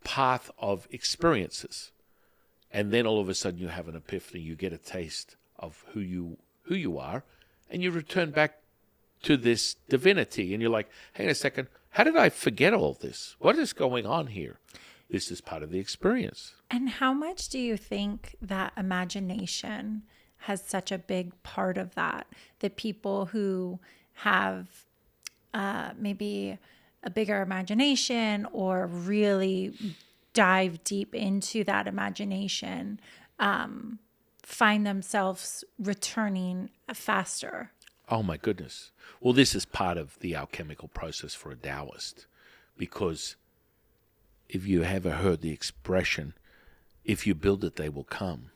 path of experiences. And then all of a sudden you have an epiphany, you get a taste of who you are, and you return back to this divinity, and you're like, hang on a second, how did I forget all this? What is going on here? This is part of the experience.
And how much do you think that imagination has such a big part of that? The people who have maybe a bigger imagination or really dive deep into that imagination find themselves returning faster.
Oh my goodness. Well, this is part of the alchemical process for a Taoist, because if you ever heard the expression, if you build it, they will come.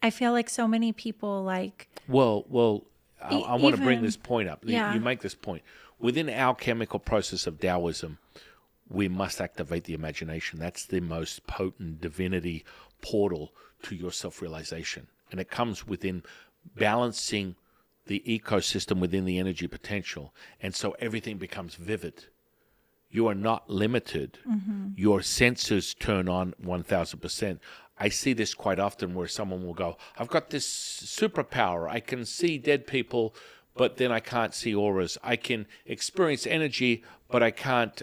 I feel like so many people like...
Well, I want to bring this point up.
Yeah.
You make this point. Within the alchemical process of Taoism, we must activate the imagination. That's the most potent divinity portal to your self-realization. And it comes within balancing the ecosystem within the energy potential. And so everything becomes vivid. You are not limited. Mm-hmm. Your senses turn on 1,000%. I see this quite often where someone will go, I've got this superpower. I can see dead people, but then I can't see auras. I can experience energy, but I can't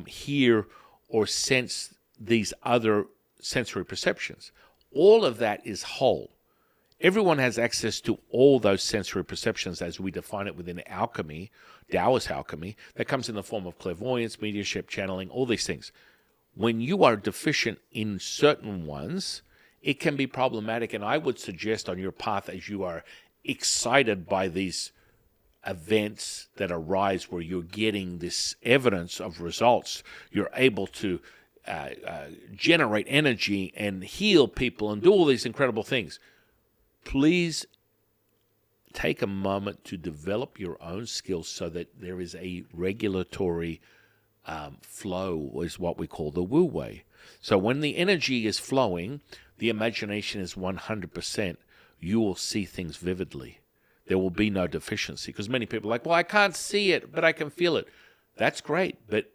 hear or sense these other sensory perceptions. All of that is whole. Everyone has access to all those sensory perceptions as we define it within alchemy, Taoist alchemy, that comes in the form of clairvoyance, mediumship, channeling, all these things. When you are deficient in certain ones, it can be problematic. And I would suggest on your path, as you are excited by these events that arise where you're getting this evidence of results, you're able to generate energy and heal people and do all these incredible things. Please take a moment to develop your own skills so that there is a regulatory flow, is what we call the Wu Wei. So when the energy is flowing, the imagination is 100%. You will see things vividly. There will be no deficiency, because many people are like, well, I can't see it, but I can feel it. That's great, but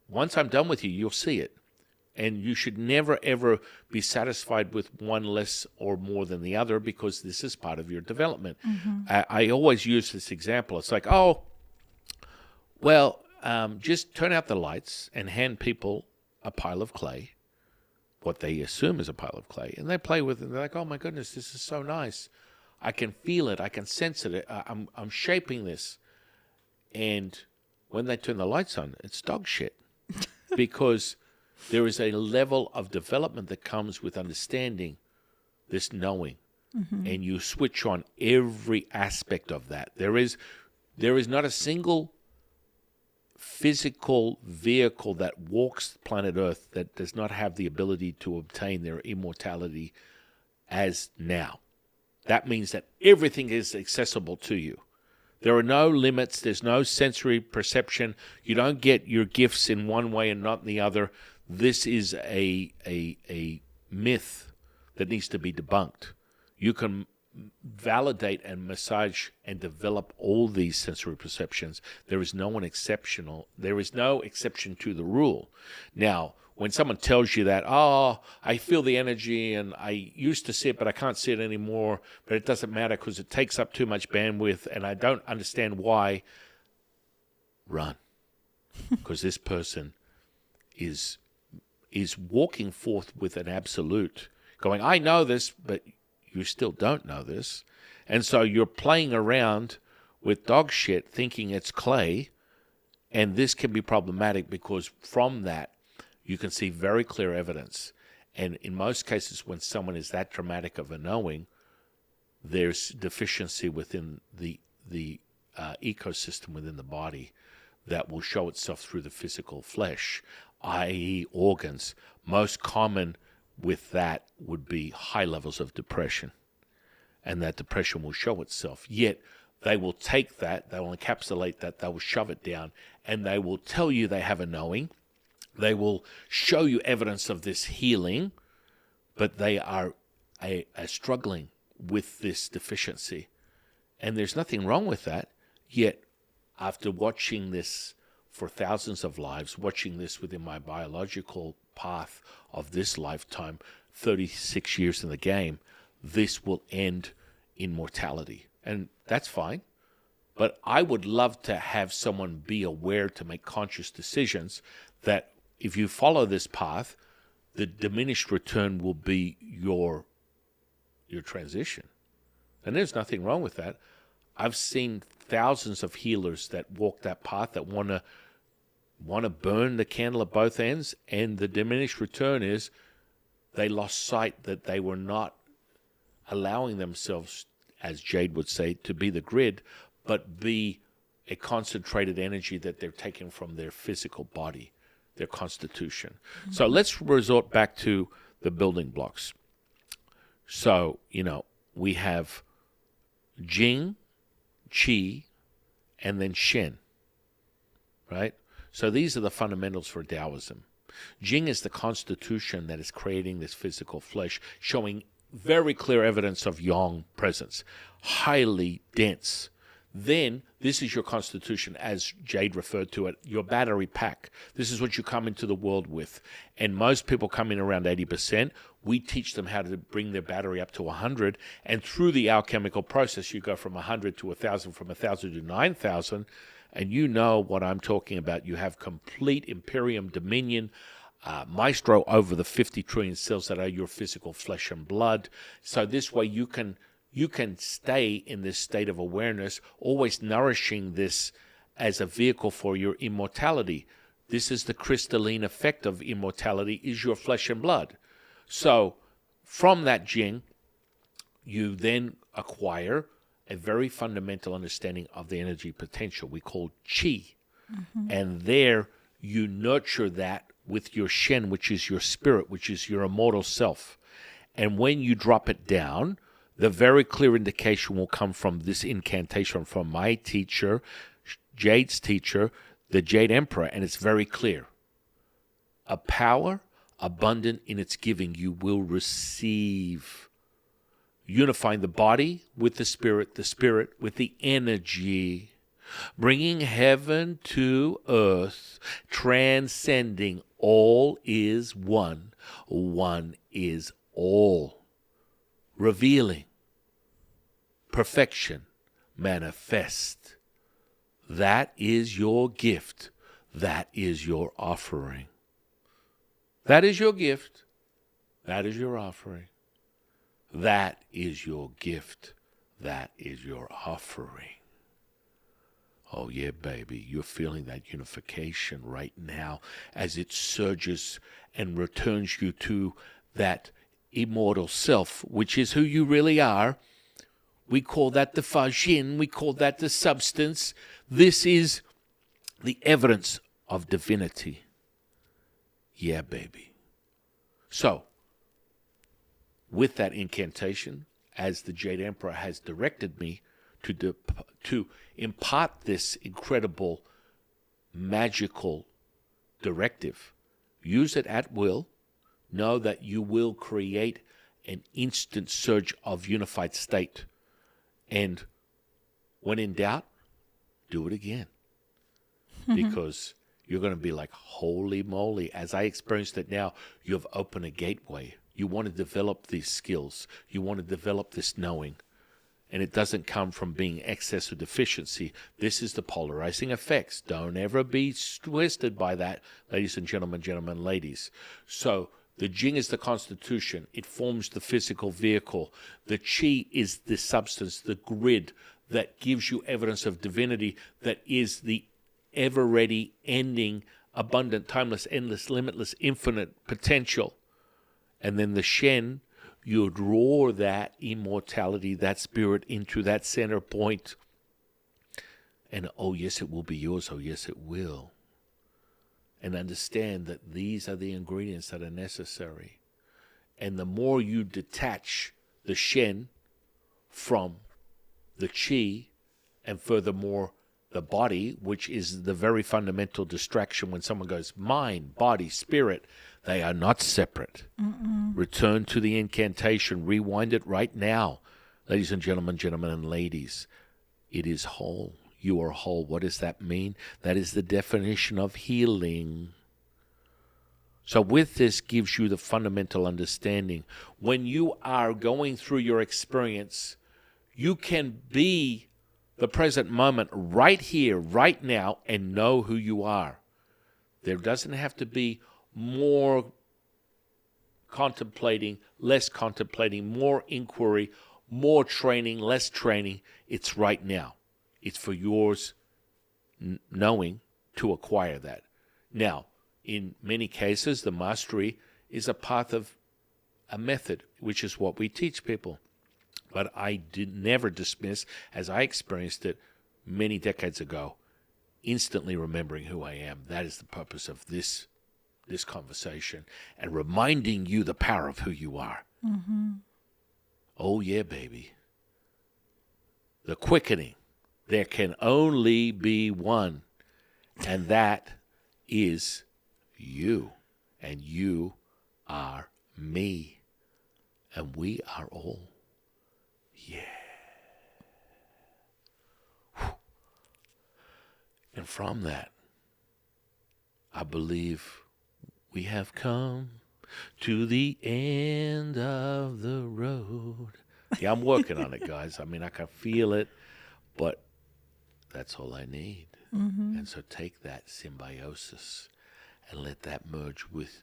once I'm done with you, you'll see it. And you should never, ever be satisfied with one less or more than the other, because this is part of your development. I always use this example. It's like, oh, well, just turn out the lights and hand people a pile of clay, what they assume is a pile of clay, and they play with it. And they're like, oh, my goodness, this is so nice. I can feel it. I can sense it. I'm shaping this. And when they turn the lights on, it's dog shit. Because there is a level of development that comes with understanding this knowing. And you switch on every aspect of that. There is not a single physical vehicle that walks planet Earth that does not have the ability to obtain their immortality as now. That means that everything is accessible to you. There are no limits. There's no sensory perception. You don't get your gifts in one way and not in the other. This is a myth that needs to be debunked. You can validate and massage and develop all these sensory perceptions. There is no exception to the rule. Now, when someone tells you that, oh, I feel the energy and I used to see it, but I can't see it anymore, but it doesn't matter because it takes up too much bandwidth and I don't understand why, run. Because this person is walking forth with an absolute, going, I know this, but you still don't know this. And so you're playing around with dog shit thinking it's clay, and this can be problematic because from that, you can see very clear evidence. And in most cases, when someone is that dramatic of a knowing, there's deficiency within the ecosystem within the body that will show itself through the physical flesh, i.e. organs. Most common with that would be high levels of depression. And that depression will show itself. Yet they will take that, they will encapsulate that, they will shove it down, and they will tell you they have a knowing. They will show you evidence of this healing, but they are struggling with this deficiency. And there's nothing wrong with that. Yet, after watching this for thousands of lives, watching this within my biological path of this lifetime, 36 years in the game, this will end in mortality. And that's fine. But I would love to have someone be aware to make conscious decisions that if you follow this path, the diminished return will be your transition. And there's nothing wrong with that. I've seen thousands of healers that walk that path that want to burn the candle at both ends, and the diminished return is they lost sight that they were not allowing themselves, as Jade would say, to be the grid, but be a concentrated energy that they're taking from their physical body, their constitution. Mm-hmm. So let's resort back to the building blocks. So, we have Jing, Qi, and then Shen, right? So these are the fundamentals for Taoism. Jing is the constitution that is creating this physical flesh, showing very clear evidence of yang presence, highly dense. Then this is your constitution, as Jade referred to it, your battery pack. This is what you come into the world with. And most people come in around 80%. We teach them how to bring their battery up to 100. And through the alchemical process, you go from 100 to 1,000, from 1,000 to 9,000. And you know what I'm talking about. You have complete imperium dominion, maestro over the 50 trillion cells that are your physical flesh and blood. So this way you can stay in this state of awareness, always nourishing this as a vehicle for your immortality. This is the crystalline effect of immortality, is your flesh and blood. So from that Jing, you then acquire a very fundamental understanding of the energy potential we call Qi. Mm-hmm. And there you nurture that with your Shen, which is your spirit, which is your immortal self. And when you drop it down, the very clear indication will come from this incantation from my teacher, Jade's teacher, the Jade Emperor, and it's very clear. A power abundant in its giving you will receive. Unifying the body with the spirit with the energy. bringing heaven to earth, transcending all is one, one is all, revealing perfection manifest. That is your gift. That is your offering. That is your gift. That is your offering. That is your gift. That is your offering. Oh, yeah, baby. You're feeling that unification right now as it surges and returns you to that immortal self, which is who you really are. We call that the Fajin. We call that the substance. This is the evidence of divinity. Yeah, baby. So, with that incantation, as the Jade Emperor has directed me to impart this incredible, magical directive, use it at will. Know that you will create an instant surge of unified state. And when in doubt, do it again. Because you're going to be like, holy moly. As I experienced it now, you've opened a gateway. You want to develop these skills. You want to develop this knowing. And it doesn't come from being excess or deficiency. This is the polarizing effects. Don't ever be twisted by that, ladies and gentlemen, ladies. So the Jing is the constitution. It forms the physical vehicle. The Qi is the substance, the grid that gives you evidence of divinity, that is the ever-ready, ending, abundant, timeless, endless, limitless, infinite potential. And then the Shen, you draw that immortality, that spirit into that center point. And oh, yes, it will be yours. Oh, yes, it will. And understand that these are the ingredients that are necessary. And the more you detach the Shen from the Qi, and furthermore, the body, which is the very fundamental distraction when someone goes mind, body, spirit, they are not separate. Return to the incantation. Rewind it right now. Ladies and gentlemen and ladies, it is whole. You are whole. What does that mean? That is the definition of healing. So with this gives you the fundamental understanding. When you are going through your experience, you can be the present moment right here, right now, and know who you are. There doesn't have to be more contemplating, less contemplating, more inquiry, more training, less training. It's right now. It's for yours knowing to acquire that. Now, in many cases, the mastery is a path of a method, which is what we teach people. But I did never dismiss, as I experienced it many decades ago, instantly remembering who I am. That is the purpose of this conversation, and reminding you the power of who you are. Oh, yeah, baby. The quickening. There can only be one, and that is you. And you are me. And we are all. Yeah. Whew. And from that, I believe we have come to the end of the road. Yeah, I'm working on it, guys. I mean, I can feel it, but that's all I need. And so take that symbiosis and let that merge with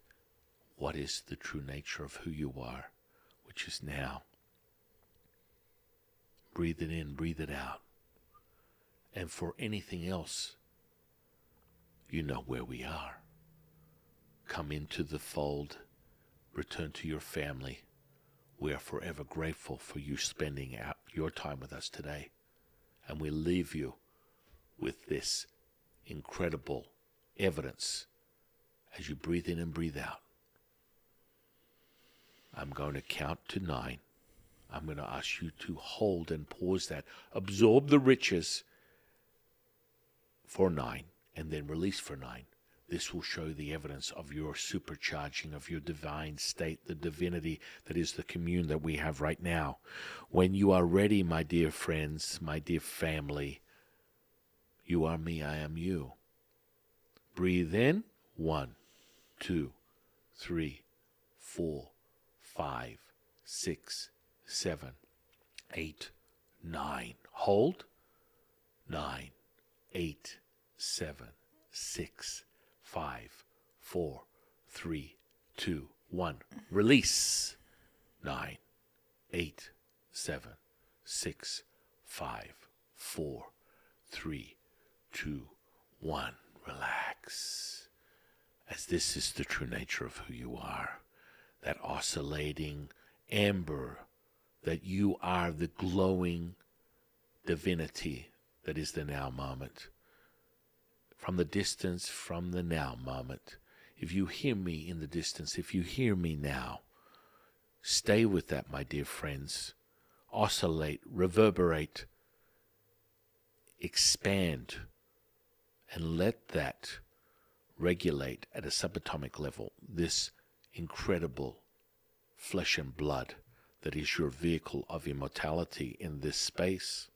what is the true nature of who you are, which is now. Breathe it in, breathe it out. And for anything else, you know where we are. Come into the fold. Return to your family. We are forever grateful for you spending out your time with us today. And we leave you with this incredible evidence as you breathe in and breathe out. I'm going to count to 9. I'm going to ask you to hold and pause that. Absorb the riches for 9 and then release for 9. This will show the evidence of your supercharging of your divine state, the divinity that is the commune that we have right now. When you are ready, my dear friends, my dear family, You are me, I am you. Breathe in. 1, 2, 3, 4, 5, 6, 7, 8, 9. Hold. 9, 8, 7, 6, 5, 4, 3, 2, 1. Release. 9, 8, 7, 6, 5, 4, 3, 2, 1. Relax. As this is the true nature of who you are, that oscillating amber, that you are the glowing divinity that is the now moment. From the distance, from the now moment. If you hear me in the distance, if you hear me now, stay with that, my dear friends. Oscillate, reverberate, expand, and let that regulate at a subatomic level this incredible flesh and blood that is your vehicle of immortality in this space.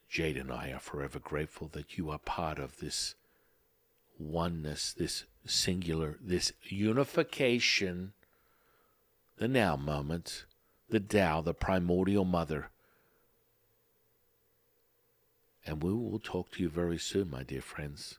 Jade and I are forever grateful that you are part of this oneness, this singular, this unification, the now moment, the Tao, the primordial mother. And we will talk to you very soon, my dear friends.